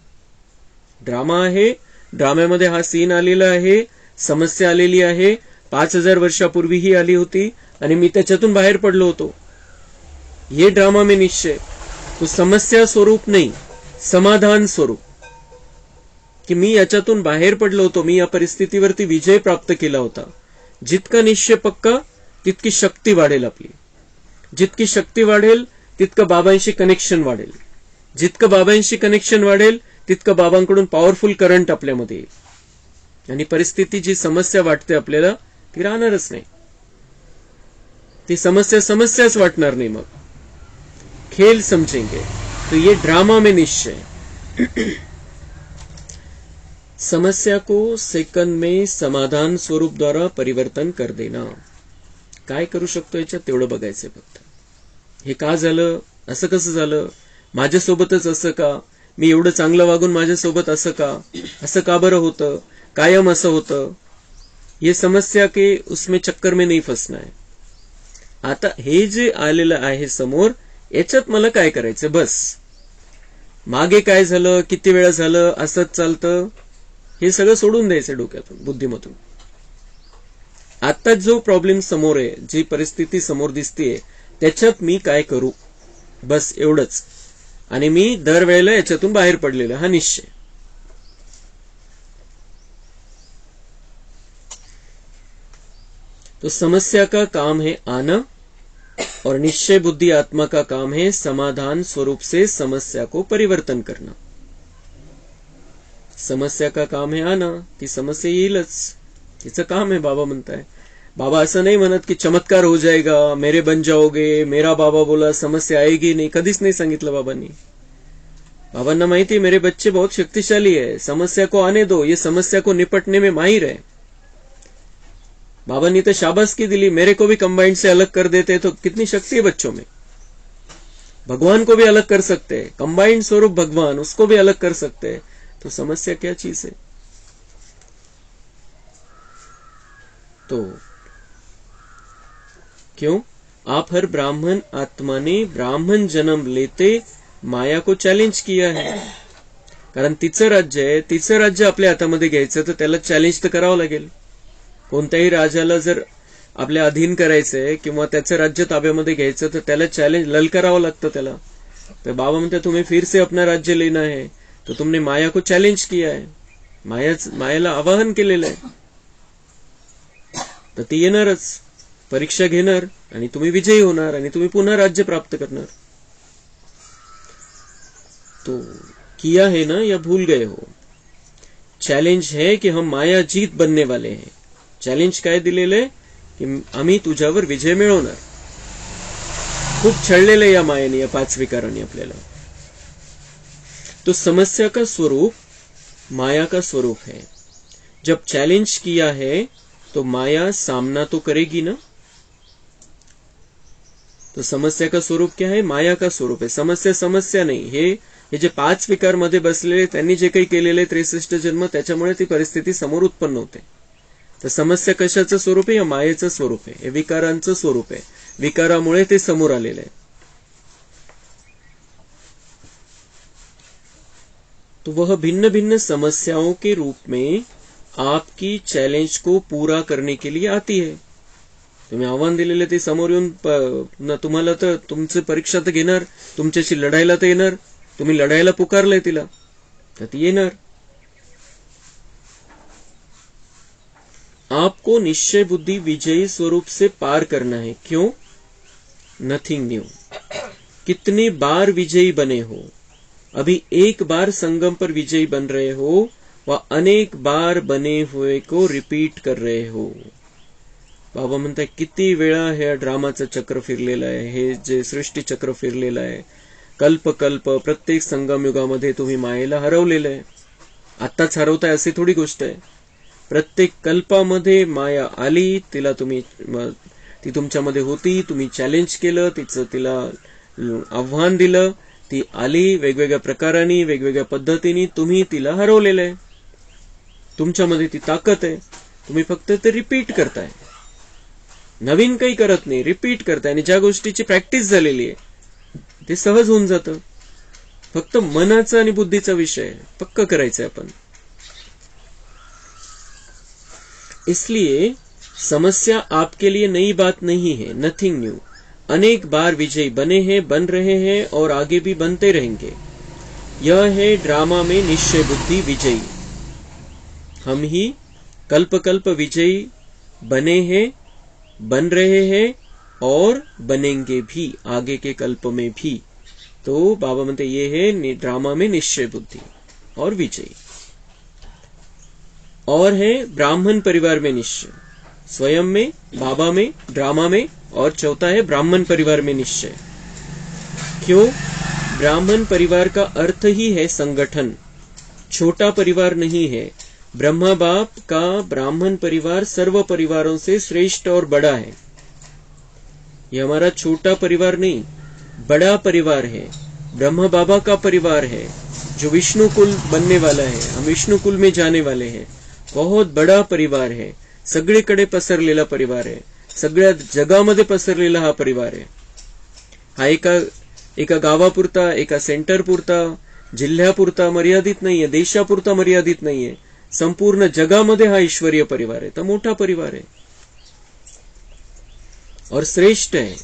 ड्रामा आहे, ड्राम्यामध्ये हा सीन आलेला आहे, समस्या आलेली आहे, 5000 वर्षापूर्वी ही आली होती आणि मी त्याच्यातून बाहेर पडलो होतो। ये ड्रामा में निश्चय। तो समस्या स्वरूप नाही, समाधान स्वरूप, की मी याच्यातून बाहेर पडलो होतो, मी या परिस्थितीवरती विजय प्राप्त केला होता। जितका निश्चय पक्का तितकी शक्ती वाढेल आपली, जितकी शक्ती वाढेल तितकं बाबांशी कनेक्शन वाढेल, जितकं बाबांशी कनेक्शन वाढेल तितकं बाबांकडून पॉवरफुल करंट आपल्यामध्ये येईल, आणि परिस्थिती जी समस्या वाटते आपल्याला ती राहणारच नाही, ती समस्याच वाटणार नाही, मग खेल समझेंगे। तो ये ड्रामा में निश्चय। समस्या को सेकंद में समाधान स्वरूप द्वारा परिवर्तन कर देना। काय करू शकतो याच्यात तेवढं बघायचं फक्त। हे का झालं, असं कसं झालं, माझ्यासोबतच असं का, मी एवढं चांगलं वागून माझ्यासोबत असं का बरं होतं, कायम असं होतं, ये समस्या के उसमें चक्कर में नहीं फसना है। आता हे जे आलेलं आहे समोर, याच्यात मला काय करायचं, बस मागे काय झालं, किती वेळा झालं, असंच चालतं, हे सगळं सोडून द्यायचं डोक्यातून, बुद्धिमतून। आता जो प्रॉब्लेम समोर आहे, जी परिस्थिती समोर दिसतेय, त्याच्यात मी काय करू, बस एवढंच, आणि मी दरवेळेला याच्यातून बाहेर पडलेला हा निश्चय। तो समस्या का काम है आना, और निश्चय बुद्धि आत्मा का काम है समाधान स्वरूप से समस्या को परिवर्तन करना। समस्या का काम है आना, ती समस्या येईलच, तिचं काम आहे, बाबा म्हणताय। बाबा असं नाही म्हणत की चमत्कार हो जाएगा, मेरे बन जाओगे, मेरा बाबा बोला समस्या आएगी नहीं, कधीच नहीं सांगितलं बाबांनी। बाबांना माहिती मेरे बच्चे बहुत शक्तिशाली है, समस्या को आने दो, ये समस्या को निपटने में माहिर है। बाबा ने तो शाबाशी दिली, मेरे को भी कंबाइंड से अलग कर देते तो कितनी शक्ति है बच्चों में। भगवान को भी अलग कर सकते हैं, कंबाइंड स्वरूप भगवान, उसको भी अलग कर सकते हैं, तो समस्या क्या चीज है। तो क्यों आप हर ब्राह्मण आत्मा ने ब्राह्मण जन्म लेते माया को चॅलेंज किया है, कारण तिचं राज्य आहे, तिचं राज्य आपल्या हातामध्ये घ्यायचं तर त्याला चॅलेंज तर करावं लागेल। कोणत्याही राजाला जर आपल्या अधीन करायचंय किंवा त्याचं राज्य ताब्यामध्ये घ्यायचं तर त्याला चॅलेंज ललकारावं लागतं त्याला। तर बाबा म्हणते तुम्हें फिर से अपना राज्य लेना है, तो तुमने माया को चॅलेंज किया है, मायाला आवाहन केलेलं आहे, तर ती येणारच, परीक्षा घेणार आणि तुम्ही विजयी होणार आणि तुम्ही पुन्हा राज्य प्राप्त करणार। तो किया है ना या भूल गए हो, चॅलेंज है कि हम माया जीत बनने वाले हैं। चॅलेंज काय दिलेले की आम्ही तुझ्यावर विजय मिळवणार। खूप छळलेलं या मायेने, या 5 विकारांनी आपल्याला। तो समस्या का स्वरूप माया का स्वरूप है। जब चैलेंज किया है तो माया सामना तो करेगी ना। तो समस्या का स्वरूप क्या है, माया का स्वरूप है। समस्या नाही, हे जे 5 विकार मध्ये बसलेले त्यांनी जे काही केलेले 63 जन्म, त्याच्यामुळे ती परिस्थिती समोर उत्पन्न होते। तर समस्या कशाचं स्वरूप आहे, या मायेचं स्वरूप आहे, हे विकारांचं स्वरूप आहे, विकारामुळे ते समोर आलेले आहे। तो वह भिन्न भिन्न समस्याओं के रूप में आपकी चैलेंज को पूरा करने के लिए आती है। तुम्ही आव्हान दिलेले ते समोर येऊन तुम्हाला तर तुमची परीक्षा तर घेणार, तुमच्याशी लढायला तर येणार, तुम्ही लढायला पुकारलंय तिला तर ती येणार। आपको निश्चय बुद्धि विजयी स्वरूप से पार करना है। क्यों, नथिंग न्यू। कितनी बार विजयी बने हो, अभी एक बार संगम पर विजयी बन रहे हो व अनेक बार बने हुए को रिपीट कर रहे हो। बाबा म्हणताय किती वेळा हे ड्रामाचं चक्र फिरलेलं आहे, हे जे सृष्टी चक्र फिरलेलं आहे, कल्प कल्प प्रत्येक संगमयुगामध्ये तुम्ही मायेला हरवलेलं आहे. आत्ताच हरवताय अशी थोडी गोष्ट आहे. प्रत्येक कल्पामध्ये माया आली, ती तुमच्यामध्ये होती, तुम्ही चॅलेंज केलं, तिला आव्हान दिलं, ती आली वेगवेगळ्या प्रकारांनी, वेगवेगळ्या पद्धतीने, तुम्ही तिला हरवलेलं आहे. तुमच्यामध्ये ती ताकद आहे, तुम्ही फक्त ते रिपीट करताय, नवीन काही करत नाही, रिपीट करताय. आणि ज्या गोष्टीची प्रॅक्टिस झालेली आहे ते सहज होऊन जातं. फक्त मनाचा आणि बुद्धीचा विषय पक्का करायचा आपण. इसलिए समस्या आपके लिए नई बात नहीं है, नथिंग न्यू. अनेक बार विजयी बने हैं, बन रहे हैं और आगे भी बनते रहेंगे. यह है ड्रामा में निश्चय बुद्धि विजयी. हम ही कल्प कल्प विजयी बने हैं, बन रहे हैं और बनेंगे भी आगे के कल्प में भी. तो बाबा म्हणते ये है ड्रामा में निश्चय बुद्धि और विजयी. और है ब्राह्मण परिवार में निश्चय, स्वयं में, बाबा में, ड्रामा में, और चौथा है ब्राह्मण परिवार में निश्चय. क्यों? ब्राह्मण परिवार का अर्थ ही है संगठन, छोटा परिवार नहीं है. ब्रह्मा बाप का ब्राह्मण परिवार सर्व परिवारों से श्रेष्ठ और बड़ा है. ये हमारा छोटा परिवार नहीं, बड़ा परिवार है. ब्रह्मा बाबा का परिवार है जो विष्णु कुल बनने वाला है. हम विष्णु कुल में जाने वाले हैं. बहुत बड़ा परिवार है, सगळीकडे पसरलेला परिवार आहे, सगळ्या जगामध्ये पसरलेला हा परिवार आहे. हा एका गावापुरता, एका सेंटरपुरता, जिल्ह्यापुरता मर्यादित नाहीये, देशापुरता मर्यादित नाहीये. संपूर्ण जगामध्ये हा ईश्वरीय परिवार आहे. तर मोठा परिवार है और श्रेष्ठ है.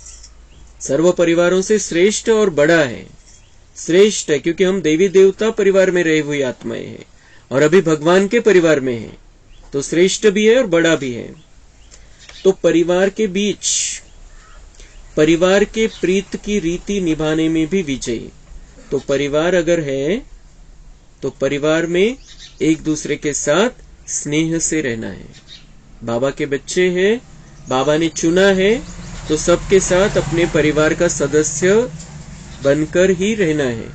सर्व परिवारों से श्रेष्ठ और बड़ा है. श्रेष्ठ है क्योंकि हम देवी देवता परिवार में रहे हुई आत्माएं हैं और अभी भगवान के परिवार में है, तो श्रेष्ठ भी है और बड़ा भी है. तो परिवार के बीच, परिवार के प्रीत की रीति निभाने में भी विजयी. तो परिवार अगर है तो परिवार में एक दूसरे के साथ स्नेह से रहना है. बाबा के बच्चे हैं, बाबा ने चुना है, तो सबके साथ अपने परिवार का सदस्य बनकर ही रहना है.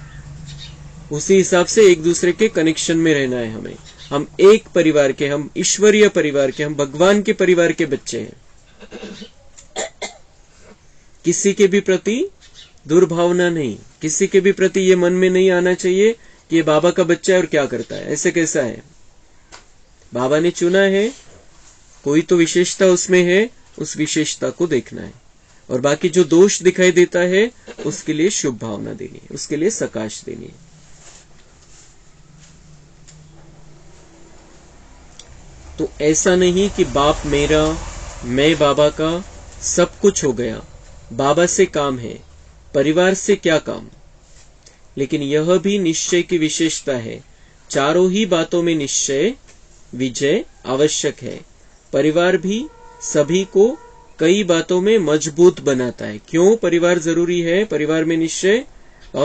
उसी हिसाब से एक दूसरे के कनेक्शन में रहना है हमें. हम एक परिवार के, हम ईश्वरीय परिवार के, हम भगवान के परिवार के बच्चे हैं. किसी के भी प्रति दुर्भावना नहीं, किसी के भी प्रति ये मन में नहीं आना चाहिए कि ये बाबा का बच्चा है और क्या करता है, ऐसे कैसा है. बाबा ने चुना है, कोई तो विशेषता उसमें है, उस विशेषता को देखना है और बाकी जो दोष दिखाई देता है उसके लिए शुभ भावना देनी है, उसके लिए सकाश देनी है. तो ऐसा नहीं कि बाप मेरा, मैं बाबा का, सब कुछ हो गया, बाबा से काम है, परिवार से क्या काम. लेकिन यह भी निश्चय की विशेषता है. चारों ही बातों में निश्चय विजय आवश्यक है. परिवार भी सभी को कई बातों में मजबूत बनाता है. क्यों परिवार जरूरी है? परिवार में निश्चय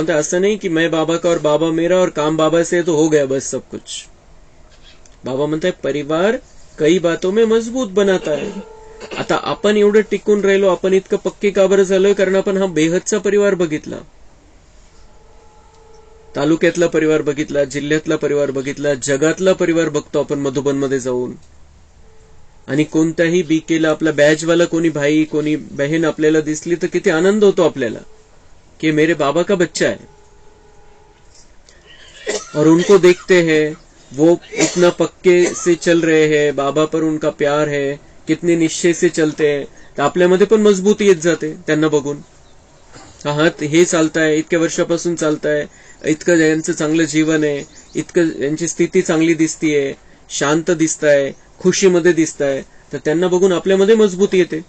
ऐसा नहीं कि मैं बाबा का और बाबा मेरा और काम बाबा से तो हो गया बस सब कुछ. बाबा म्हणताय परिवार कई बातों में मजबूत बनाता है. आता आपण एवढं टिकून राहिलो, आपण इतकं पक्के का बरं झालोय? कारण आपण हा बेहदचा परिवार बघितला, तालुक्यातला परिवार बघितला, जिल्ह्यातला परिवार बघितला, जगातला परिवार बघतो आपण मधुबन मध्ये जाऊन. आणि कोणत्याही बीकेला आपला बॅचवाला कोणी भाई, कोणी बहन आपल्याला दिसली तर किती आनंद होतो आपल्याला कि मेरे बाबा का बच्चा है. और उनको देखते हैं वो इतना पक्के से चल रहे हैं, बाबा पर उनका प्यार है, कितने निश्चय से चलते हैं, तर आपल्यामध्ये पण मजबूती येत जाते त्यांना बघून. हा हे चालताय, इतक्या वर्षापासून चालताय, इतकं यांचं चांगलं जीवन आहे, इतकं यांची स्थिती चांगली दिसतीये, शांत दिसताय, खुशीमध्ये दिसताय, तर त्यांना बघून आपल्यामध्ये मजबूती येते.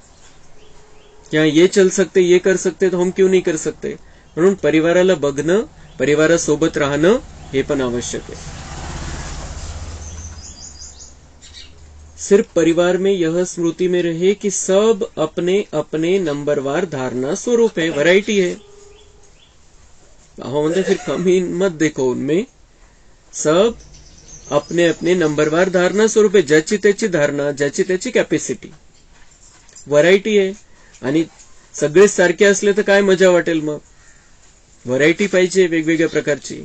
क्या ये चल सकते, ये कर सकते, तो हम क्यों नहीं कर सकते. म्हणून परिवाराला बघणं, परिवारासोबत राहणं हे पण आवश्यक आहे. सिर्फ परिवार में यह स्मृति में रहे कि सब अपने अपने नंबरवार धारणा स्वरूप है, वैरायटी है. मतलब फिर कमी मत देखो उनमें, सब अपने अपने नंबरवार धारणा स्वरूप है, ज्याची त्याची धारणा, ज्याची त्याची कॅपॅसिटी. व्हरायटी आहे. आणि सगळेच सारखे असले तर काय मजा वाटेल मग. व्हरायटी पाहिजे वेगवेगळ्या प्रकारची.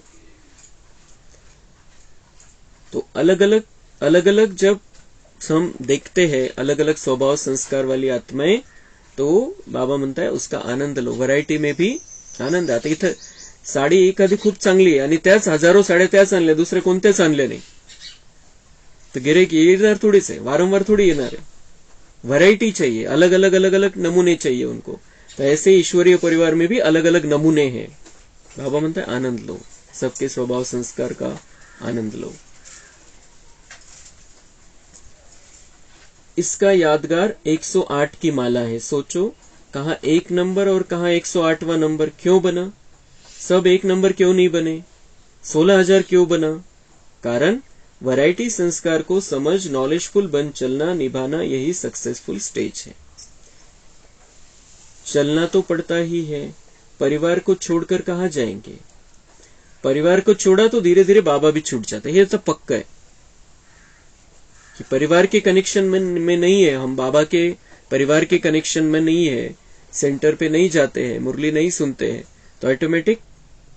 तो अलग अलग जब हम देखते हैं अलग अलग स्वभाव संस्कार वाली आत्माएं, तो बाबा म्हणताय उसका आनंद लो. व्हरायटी में भी आनंद. आता इथं साडी एखादी खूप चांगली आहे आणि त्याच हजारो साड्या त्याच आणल्या, दुसरे कोणत्याच आणल्या नाही, तर गिऱ्हाईक येणार थोडीच आहे, वारंवार थोड़ी येणार है. वैरायटी चाहिए, अलग अलग नमूने चाहिए उनको. तो ऐसे ईश्वरीय परिवार में भी अलग अलग नमूने हैं. बाबा म्हणता है आनंद लो, सबके स्वभाव संस्कार का आनंद लो. इसका यादगार 108 की माला है. सोचो कहा 1 नंबर और कहा 108वां नंबर क्यों बना. सब 1 नंबर क्यों नहीं बने. 16,000 क्यों बना. कारण वैरायटी संस्कार को समझ नॉलेजफुल बन चलना निभाना, यही सक्सेसफुल स्टेज है. चलना तो पड़ता ही है. परिवार को छोड़कर कहाँ जाएंगे. परिवार को छोड़ा तो धीरे धीरे बाबा भी छूट जाते हैं. ये तो पक्का है कि परिवार के कनेक्शन में नहीं है, हम बाबा के परिवार के कनेक्शन में नहीं है, सेंटर पे नहीं जाते हैं, मुरली नहीं सुनते हैं, तो ऑटोमेटिक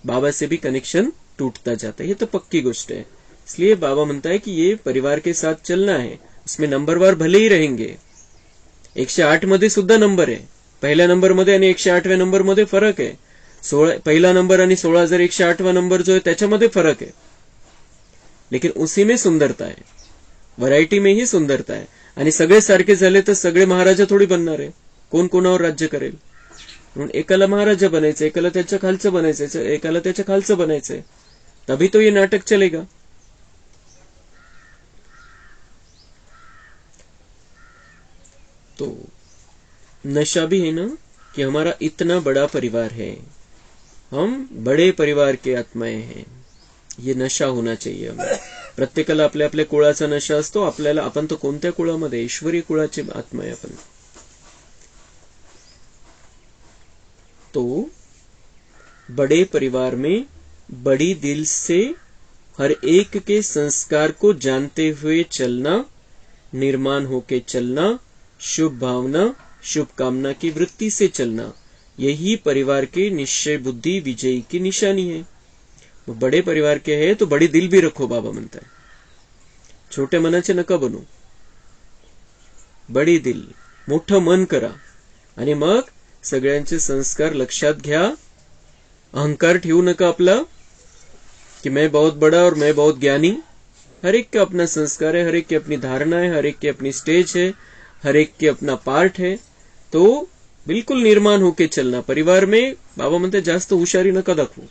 बाबा से भी कनेक्शन टूटता जाता है. ये तो पक्की गोष्ट है. इसलिए बाबा म्हणता है कि ये परिवार के साथ चलना है. उसमें नंबरवार भले ही रहेंगे. 108 मध्ये सुद्धा नंबर आहे. पहिल्या नंबर मध्ये आणि 108व्या नंबर मध्ये फरक आहे. पहिला नंबर आणि 16,108वां नंबर जो है त्याच्यामध्ये फरक है. लेकिन उसी में सुंदरता है, व्हरायटी में ही सुंदरता है. आणि सगळे सारखे झाले तर सगळे महाराजा थोडी बनणार आहे. कोण कोणावर राज्य करेल. म्हणून एकाला महाराजा बनायचं, एकाला त्याच्या खालचं बनायचं, एकाला त्याच्या खालचं बनायचंय. तभी तो ये नाटक चलेगा. तो नशा भी है ना कि हमारा इतना बड़ा परिवार है, हम बड़े परिवार के आत्माएं हैं. ये नशा होना चाहिए हमें. प्रत्येकाला आपल्या आपल्या कुळाचा नशा असतो. आपल्याला आपण तो कोणत्या कुळामध्ये, ईश्वरी कुळाची आत्मा आहे आपण. तो बड़े परिवार में बड़ी दिल से हर एक के संस्कार को जानते हुए चलना, निर्माण होके चलना, शुभ भावना शुभ कामना की वृत्ति से चलना, यही परिवार के निश्चय बुद्धि विजयी की निशानी है. बड़े परिवार के है तो बड़ी दिल भी रखो. बाबा म्हणता है छोटे मनाचे नका बनू. बड़ी दिल, मोठं मन करा. आणि मग सगळ्यांचे संस्कार लक्षात घ्या. अहंकार ठेवू नका आपला कि मैं बहुत बड़ा और मैं बहुत ज्ञानी. हर एक का अपना संस्कार है, हर एक की अपनी धारणा है, हर एक की अपनी स्टेज है, हर एक के अपना पार्ट है. तो बिल्कुल निर्माण होके चलना. परिवार में बाबा म्हणते जास्त हुशारी नका दाखवू.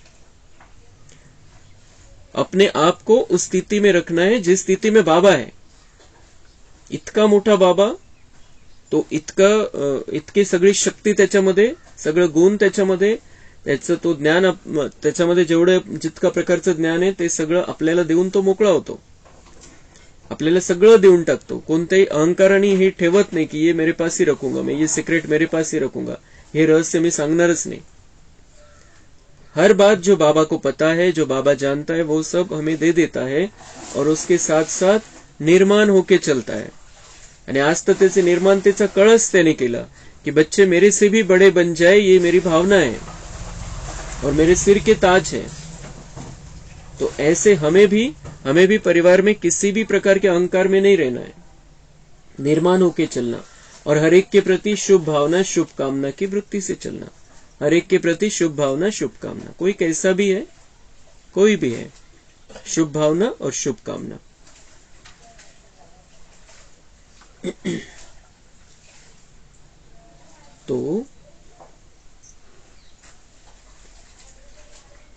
अपने आप को उस स्थिति में रखना है जिस स्थिति में बाबा है. इतका मोठा बाबा, तो इतकी सगळी शक्ती त्याच्यामध्ये, सगळं गुण त्याच्यामध्ये, त्याचं तो ज्ञान त्याच्यामध्ये जेवढं जितका प्रकारचं ज्ञान आहे ते सगळं आपल्याला देऊन तो मोकळा होतो. आपल्याला सगळं देऊन टाकतो. कोणत्याही अहंकाराने हे ठेवत नाही की ये मेरे पास ही रखूंगा, मैं ये सिक्रेट मेरे पास ही रखूंगा, हे रहस्य मी सांगणारच नाही. हर बात जो बाबा को पता है, जो बाबा जानता है, वो सब हमें दे देता है और उसके साथ साथ निर्माण होके चलता है. आणि आज तर त्याचे निर्माण त्याचा कळस त्याने केला कि बच्चे मेरे से भी बड़े बन जाए, ये मेरी भावना है और मेरे सिर के ताज है. तो ऐसे हमें भी परिवार में किसी भी प्रकार के अहंकार में नहीं रहना है. निर्माण होके चलना और हर एक के प्रति शुभ भावना शुभ कामना की वृत्ति से चलना. हर एक के प्रति शुभ भावना शुभ कामना. कोई कैसा भी है, कोई भी है, शुभ भावना और शुभ कामना. तो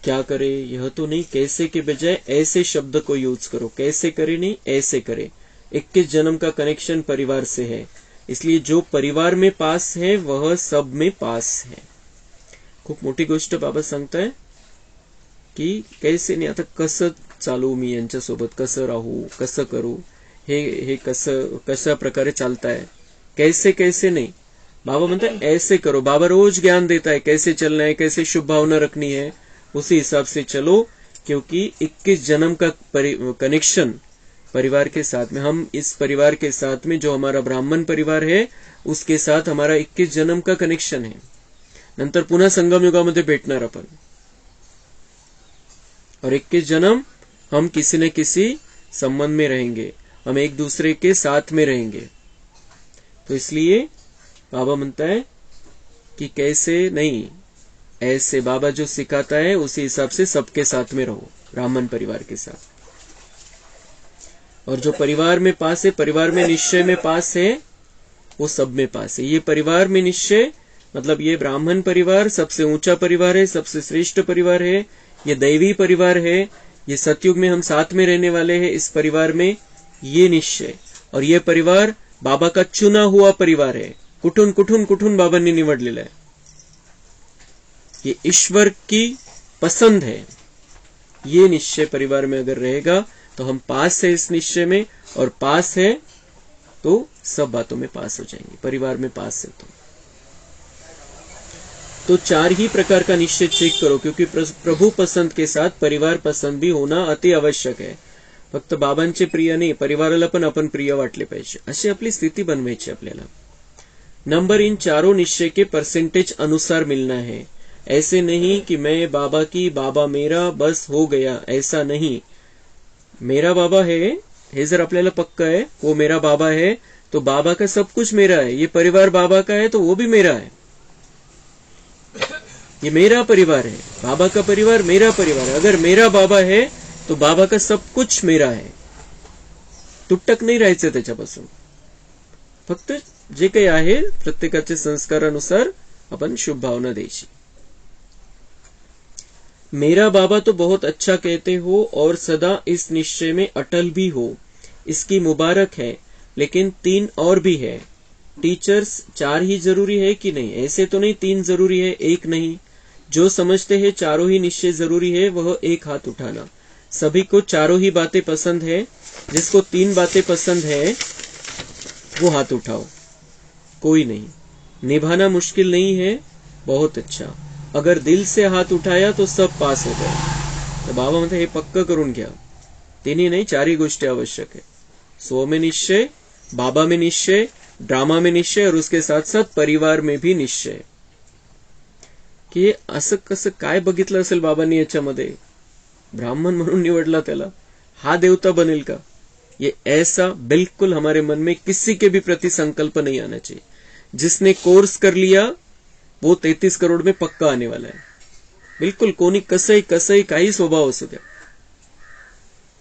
क्या करे, यह तो नहीं, कैसे के बजाय ऐसे शब्द को यूज करो. कैसे करे नहीं, ऐसे करे. 21 जन्म का कनेक्शन परिवार से है, इसलिए जो परिवार में पास है वह सब में पास है. खूप मोठी गोष्ट बाबा सांगताय की कैसे नाही. आता कसं चालू मी यांच्यासोबत, कसं राहू, कसं करू, हे कशा प्रकारे चालताय. कैसे कैसे नहीं, बाबा म्हणतात ऐसे करो. बाबा रोज ज्ञान देता है कैसे चलना है, कैसे शुभ भावना रखनी है, उसी हिसाब से चलो. क्योंकि 21 जन्म का कनेक्शन परिवार के साथ में, हम इस परिवार के साथ में जो हमारा ब्राह्मण परिवार है उसके साथ हमारा 21 जन्म का कनेक्शन है. नंतर पुन्हा संगम युगामध्ये भेटणार आपण, और 21 जन्म हम किसी न किसी संबंध में रहेंगे, हम एक दूसरे के साथ में रहेंगे. तो इसलिए बाबा म्हणता है कि कैसे नहीं, ऐसे बाबा जो सिखाता है उसी हिसाब से सबके साथ में रहो, ब्राह्मण परिवार के साथ. और जो परिवार में पास है, परिवार में निश्चय में पास है, वो सब में पास है. ये परिवार में निश्चय मतलब ये ब्राह्मण परिवार सबसे ऊंचा परिवार है, सबसे श्रेष्ठ परिवार है, ये दैवी परिवार है, ये सतयुग में हम साथ में रहने वाले हैं इस परिवार में, ये निश्चय. और ये परिवार बाबा का चुना हुआ परिवार है. कुठून कुठून कुठून बाबांनी निवडलेला है. ये ईश्वर की पसंद है. ये निश्चय परिवार में अगर रहेगा तो हम पास है इस निश्चय में, और पास है तो सब बातों में पास हो जाएंगे. परिवार में पास है तो 4 ही प्रकार का निश्चय चेक करो, क्योंकि प्रभु पसंद के साथ परिवार पसंद भी होना अति आवश्यक है. फक्त बाबांचे प्रिय नाही, परिवाराला पण आपण प्रिय वाटले पाहिजे, अशी आपली स्थिती बनवायची आपल्याला. नंबर इन चारों निश्चय के परसेंटेज अनुसार मिलना है. ऐसे नहीं कि मैं बाबा की, बाबा मेरा, बस हो गया, ऐसा नहीं. मेरा बाबा है, हे जर आपल्याला पक्का है, वो मेरा बाबा है तो बाबा का सब कुछ मेरा है. ये परिवार बाबा का है तो वो भी मेरा है. ये मेरा परिवार है, बाबा का परिवार मेरा परिवार है. अगर मेरा बाबा है तो बाबा का सब कुछ मेरा है. तुटक नाही राहायचं त्याच्यापासून. फक्त जे काही आहे प्रत्येकाचे संस्कारानुसार आपण शुभ भावना द्यायची. मेरा बाबा तो बहुत अच्छा कहते हो और सदा इस निश्चय में अटल भी हो, इसकी मुबारक है. लेकिन 3 और भी है. टीचर्स 4 ही जरूरी है कि नहीं? ऐसे तो नहीं 3 जरूरी है, 1 नहीं. जो समझते हैं चारों ही निश्चय जरूरी है वह एक हाथ उठाना. सभी को चारों ही बातें पसंद है. जिसको 3 बातें पसंद है वो हाथ उठाओ. कोई नहीं. निभाना मुश्किल नहीं है, बहुत अच्छा. अगर दिल से हाथ उठाया तो सब पास हो गए. तो बाबा म्हणते हे पक्क करून घ्या. 3 नहीं 4 ही गोष्टी आवश्यक है. स्व में निश्चय, बाबा में निश्चय, ड्रामा में निश्चय, और उसके साथ साथ परिवार में भी निश्चय. की असं कसं काय बघितलं असेल बाबांनी याच्यामध्ये, ब्राह्मण म्हणून निवडला त्याला, हा देवता बनेल का? ये ऐसा बिल्कुल हमारे मन में किसी के भी प्रति संकल्प नहीं आना चाहिए. जिसने कोर्स कर लिया वो 33 करोड़ में पक्का आने वाला है. बिल्कुल कोणी कसंही काही स्वभाव असू द्या,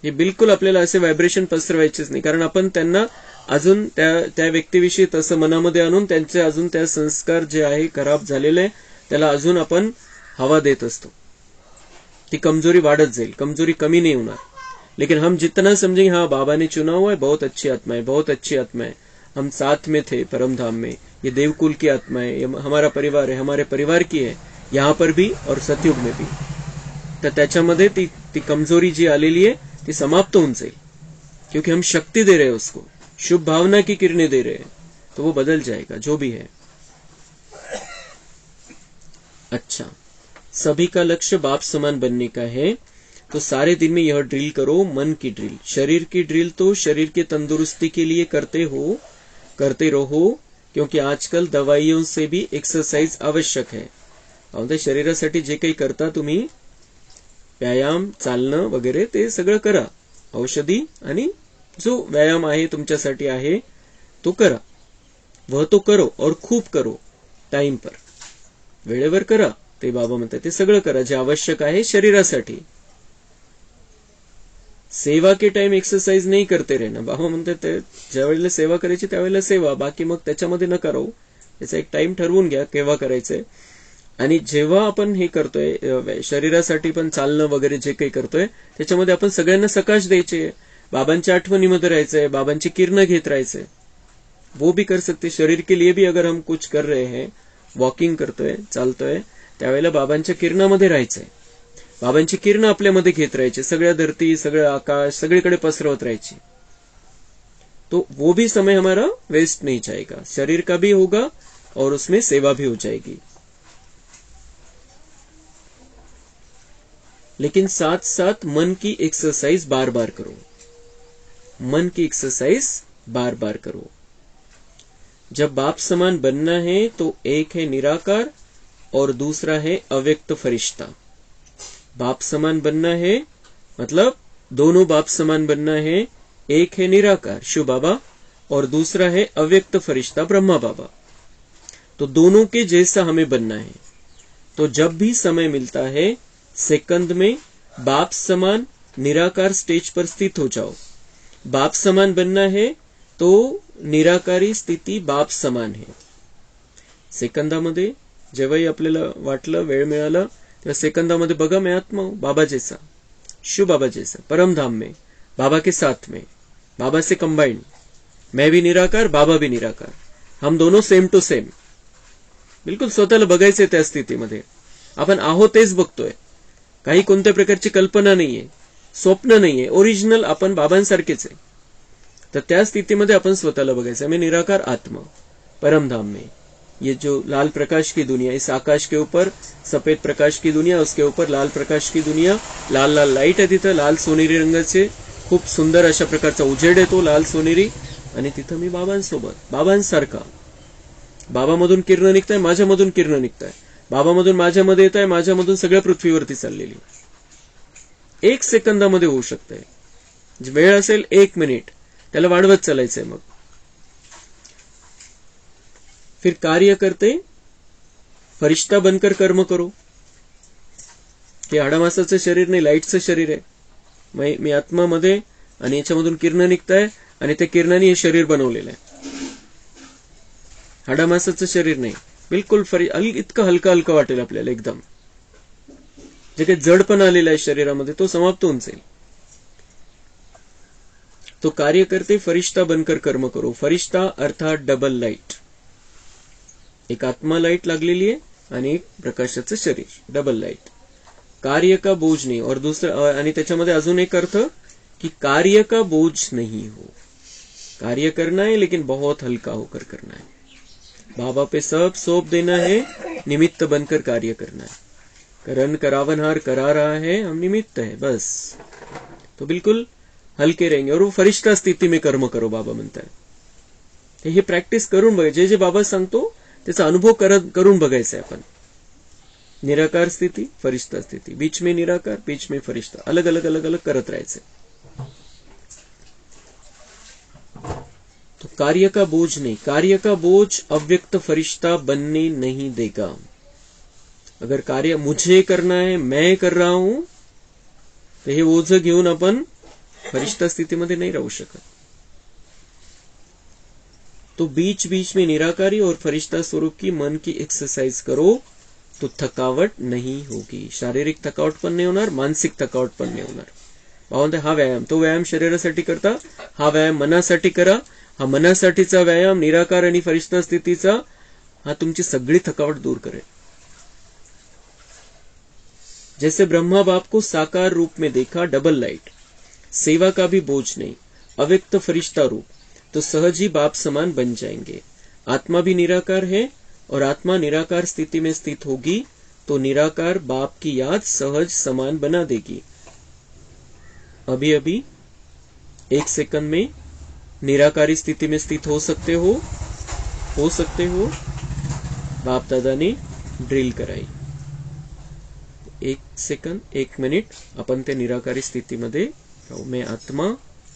हे बिल्कुल आपल्याला असे व्हायब्रेशन पसरवायचेच नाही. कारण आपण त्यांना अजून त्या व्यक्तीविषयी तसं मनामध्ये आणून त्यांचे अजून त्या संस्कार जे आहे खराब झालेले त्याला अजून आपण हवा देत असतो. ती कमजोरी वाढत जाईल, कमजोरी कमी नहीं होणार. लेकिन हम जितना समझेंगे हाँ बाबा ने चुना हुआ है, बहुत अच्छी आत्मा है, बहुत अच्छी आत्मा है, हम साथ में थे परम धाम में, ये देवकुल की आत्मा है, ये हमारा परिवार है, हमारे परिवार की है, यहाँ पर भी और सतयुग में भी. तर त्याच्यामध्ये ती कमजोरी जी आलेली है ती समाप्त होऊन जाईल. क्योंकि हम शक्ति दे रहे हैं उसको, शुभ भावना की किरणें दे रहे हैं, तो वो बदल जाएगा जो भी है. अच्छा, सभी का लक्ष्य बाप समान बनने का है, तो सारे दिन में यह ड्रिल करो, मन की ड्रिल. शरीर की ड्रिल तो शरीर की तंदुरुस्ती के लिए करते रहो, क्योंकि आजकल दवाइयों से भी एक्सरसाइज आवश्यक है. म्हणजे शरीरासाठी जे काही करता तुम्ही, व्यायाम, चालणं वगैरे ते सगळं करा. औषधी आणि जो व्यायाम आहे तुमच्यासाठी आहे तो करा. वह तो करो और खूप करो, टाइम पर, वेळेवर करा. ते बाबा म्हणतात ते सगळं करा जे आवश्यक आहे शरीरासाठी. सेवा के टाइम एक्सरसाइज नहीं करते रहना. बाबा म्हणतात ज्या वेळेला सेवा करायची त्यावेळेला सेवा, बाकी मग त्याच्यामध्ये नका राहू. याचा एक टाइम ठरवून घ्या केव्हा करायचंय. आणि जेव्हा आपण हे करतोय शरीरासाठी पण चालणं वगैरे जे काही करतोय त्याच्यामध्ये आपण सगळ्यांना सकाश द्यायचे, बाबांच्या आठवणीमध्ये राहायचंय, बाबांची किरणं घेत राहायचंय. वो भी कर सकते. शरीर के लिए भी अगर हम कुछ कर रहे हैं, वॉकिंग करतोय, चालतोय, त्यावेळेला बाबांच्या किरणामध्ये राहायचंय. बाबांची किरणं आपल्यामध्ये घेत राहायची, सगळ्या धरती, सगळं आकाश सगळीकडे पसरवत राहायची. तो वो भी समय हमारा वेस्ट नहीं जाएगा. शरीर का भी होगा और उसमें सेवा भी हो जाएगी. लेकिन साथ साथ मन की एक्सरसाइज बार बार करो. मन की एक्सरसाइज बार बार करो। जब बाप समान बनना है तो एक है निराकार और दूसरा है अव्यक्त फरिश्ता। बाप समान बनना है मतलब दोनों बाप समान बनना है। एक है निराकार शिव बाबा और दूसरा है अव्यक्त फरिश्ता ब्रह्मा बाबा। तो दोनों के जैसा हमें बनना है। तो जब भी समय मिलता है सेकंड में बाप समान निराकार स्टेज पर स्थित हो जाओ। बाप समान बनना है तो निराकारी स्थिती बाप समान है। सेकंदामध्ये जेव्हाही आपल्याला वाटलं वेळ मिळाला तेव्हा सेकंदामध्ये बघा मैं आत्मा हूं बाबा जैसा, शिव बाबा जैसा, परम धाम में बाबा के साथ में, बाबा से कंबाइंड, मैं भी निराकार बाबा भी निराकार, हम दोनों सेम टू सेम। बिलकुल स्वतःला बघायचंय त्या स्थितीमध्ये। आपण आहोत तेच बघतोय, काही कोणत्या प्रकारची कल्पना नाहीये, स्वप्न नाहीये, ओरिजिनल आपण बाबांसारखेच आहे। तर त्या स्थितीमध्ये आपण स्वतःला बघायचं मैं निराकार आत्मा परम धाम में। ये जो लाल प्रकाश की दुनिया, इस आकाश के ऊपर सफेद प्रकाश की दुनिया, उसके ऊपर लाल प्रकाश की दुनिया, लाल लाल लाईट आहे तिथं, लाल सोनेरी रंगाचे खूप सुंदर अशा प्रकारचा उजेड येतो लाल सोनेरी, आणि तिथं मी बाबांसोबत बाबांसारखा। बाबामधून किरण निघताय, माझ्यामधून किरण निघताय, बाबामधून माझ्यामध्ये येत आहे, माझ्यामधून सगळ्या पृथ्वीवरती चाललेली। एक सेकंदामध्ये होऊ शकतंय। वेळ असेल 1 मिनिट, त्याला वाढवत चालायचंय। मग फिर कार्य करते फरिश्ता बनकर कर्म करो। हे आडामासाचं शरीर नाही, लाईटचं शरीर आहे। मी आत्मामध्ये आणि याच्यामधून किरण निघताय आणि त्या किरणाने हे शरीर बनवलेलं आहे। हाडामासाचं शरीर नाही, बिलकुल इतकं हलका हलका वाटेल आपल्याला एकदम। जे काही जडपण आलेलं आहे शरीरामध्ये तो समाप्त होऊन जाईल। तो कार्य करते फरिश्ता बनकर कर्म करो। फरिश्ता अर्थात डबल लाईट, एक आत्मा लाईट लागलेली आहे आणि एक प्रकाशाचं शरीर, डबल लाईट। कार्य का बोझ नहीं, और दूसरा आणि त्याच्यामध्ये अजून एक अर्थ कि कार्य का बोझ नहीं हो। कार्य करना है लेकिन बहुत हल्का होकर करना है। बाबा पे सब सौंप देना है, निमित्त बनकर कार्य करना है। करण करावनहार करा रहा है, हम निमित्त है बस। तो बिल्कुल हलके रहेंगे और वो फरिश्ता स्थिती में कर्म करो बाबा म्हणतात। हे प्रॅक्टिस करून बघा, जे जे बाबा सांगतो त्याचा अनुभव करून बघायचा आपण। निराकार स्थिती फरिश्ता स्थिती, बीच में निराकार बीच में फरिश्ता, अलग अलग अलग अलग करत राहायचे। तो कार्य का बोझ नहीं, कार्य का बोझ अव्यक्त फरिश्ता बनने नहीं देगा। अगर कार्य मुझे करना है, मैं कर रहा हूं, तो हे ओझ घेऊन आपण फरिश्ता स्थितीमध्ये नहीं राहू शकत। तो बीच बीच में निराकारी और फरिश्ता स्वरूप की मन की एक्सरसाइज करो, तो थकावट नहीं होगी। शारीरिक थकावट पण नाही होणार, मानसिक थकावट पण नाही होणार। म्हणते हा व्यायाम, तो व्यायाम शरीरासाठी करता, हा व्यायाम मनासाठी करा। हा मनासाठीचा व्यायाम निराकार आणि फरिश्ता स्थितीचा हा तुमची सगळी थकावट दूर करेल। जैसे ब्रह्मा बाप को साकार रूप में देखा, डबल लाइट, सेवा का भी बोझ नहीं, अव्यक्त फरिश्ता रूप, तो सहज ही बाप समान बन जाएंगे। आत्मा भी निराकार है और आत्मा निराकार स्थिति में स्थित होगी तो निराकार बाप की याद सहज समान बना देगी। अभी अभी 1 सेकंड में निराकारी स्थिति में स्थित हो सकते हो। बाप दादा ने ड्रिल कराई। 1 सेकंड 1 मिनिट आपण ते निराकारी स्थितीमध्ये राहू। मैं आत्मा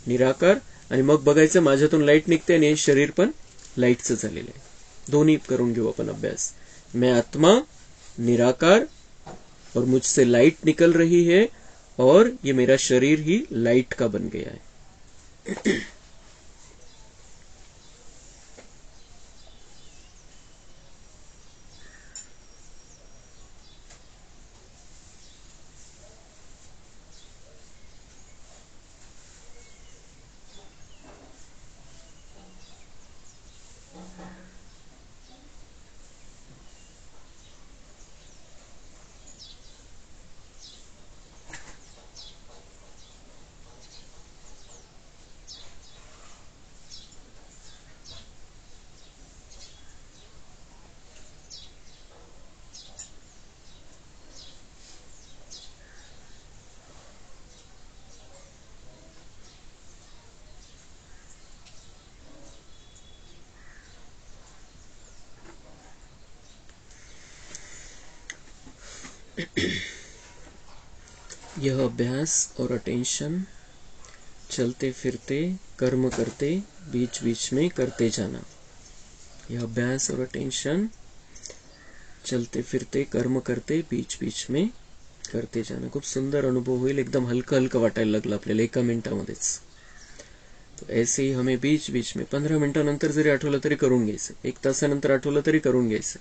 निराकार, आणि मग बघायचं माझ्यातून लाईट निघते आणि शरीर पण लाईटचं झालेलं आहे। दोन्ही करून घेऊ अपन अभ्यास। मैं आत्मा निराकार और मुझसे लाइट निकल रही है और ये मेरा शरीर ही लाइट का बन गया है। यह अभ्यास और अटेंशन चलते फिरते कर्म करते बीच बीच में करते जाना. यह अभ्यास और अटेंशन चलते फिरते कर्म करते बीच बीच में करते जाणं. खूप सुंदर अनुभव होईल. एकदम हलकं हलकं वाटायला लागलं आपल्याला 1 मिनिटामध्येच. तो ऐसे ही हमें बीच बीच में 15 मिनिटानंतर जरी आठवलं तरी करून घ्यायचं, 1 तासानंतर आठवलं तरी करून घ्यायचं.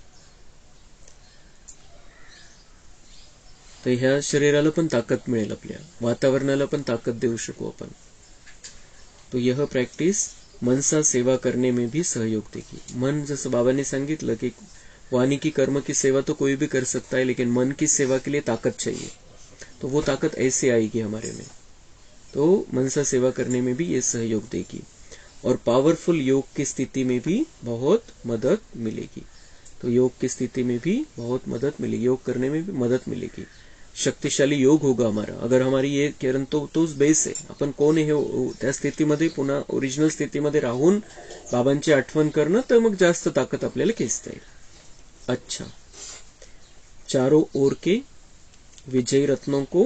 तर ह्या शरीराला पण ताकद मिळेल, आपल्या वातावरणाला पण ताकद देऊ शकू आपण. तो यह प्रैक्टिस मनसा सेवा करने में भी सहयोग देगी. मन, जसं बाबा ने सांगितलं की वाणी की कर्म की सेवा तो कोई भी कर सकता है, लेकिन मन की सेवा के लिए ताकत चाहिए. तो वो ताकत ऐसे आएगी हमारे में. तो मनसा सेवा करने में भी ये सहयोग देगी और पावरफुल योग की स्थिति में भी बहुत मदद मिलेगी. तो योग की स्थिति में भी बहुत मदद मिलेगी, योग करने में भी मदद मिलेगी. शक्तिशाली योग होगा हमारा अगर हमारी ये किरण तोच बेस आहे. आपण कोण आहे त्या स्थितीमध्ये पुन्हा ओरिजिनल स्थितीमध्ये राहून बाबांची आठवण करणं, तर मग जास्त ताकद आपल्याला खेचता येईल. अच्छा, चारों ओर के विजयी रत्नों को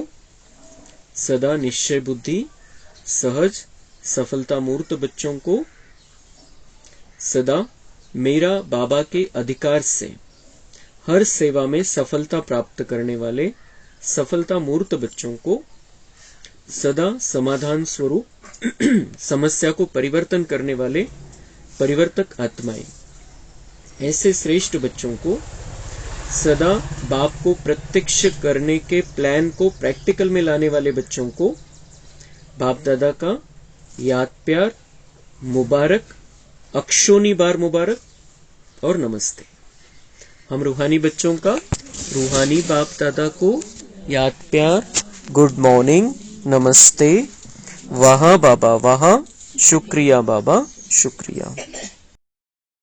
सदा निश्चय बुद्धि, सहज सफलता मूर्त बच्चों को सदा मेरा बाबा के अधिकार से हर सेवा में सफलता प्राप्त करने वाले सफलता मूर्त बच्चों को सदा समाधान स्वरूप समस्या को परिवर्तन करने वाले परिवर्तक आत्माएं, ऐसे श्रेष्ठ बच्चों को सदा बाप को प्रत्यक्ष करने के प्लान को प्रैक्टिकल में लाने वाले बच्चों को बाप दादा का याद प्यार मुबारक, अक्षोनी बार मुबारक और नमस्ते. हम रूहानी बच्चों का रूहानी बाप दादा को याद प्यार, गुड मॉर्निंग, नमस्ते, वाह बाबा वाह, शुक्रिया बाबा शुक्रिया.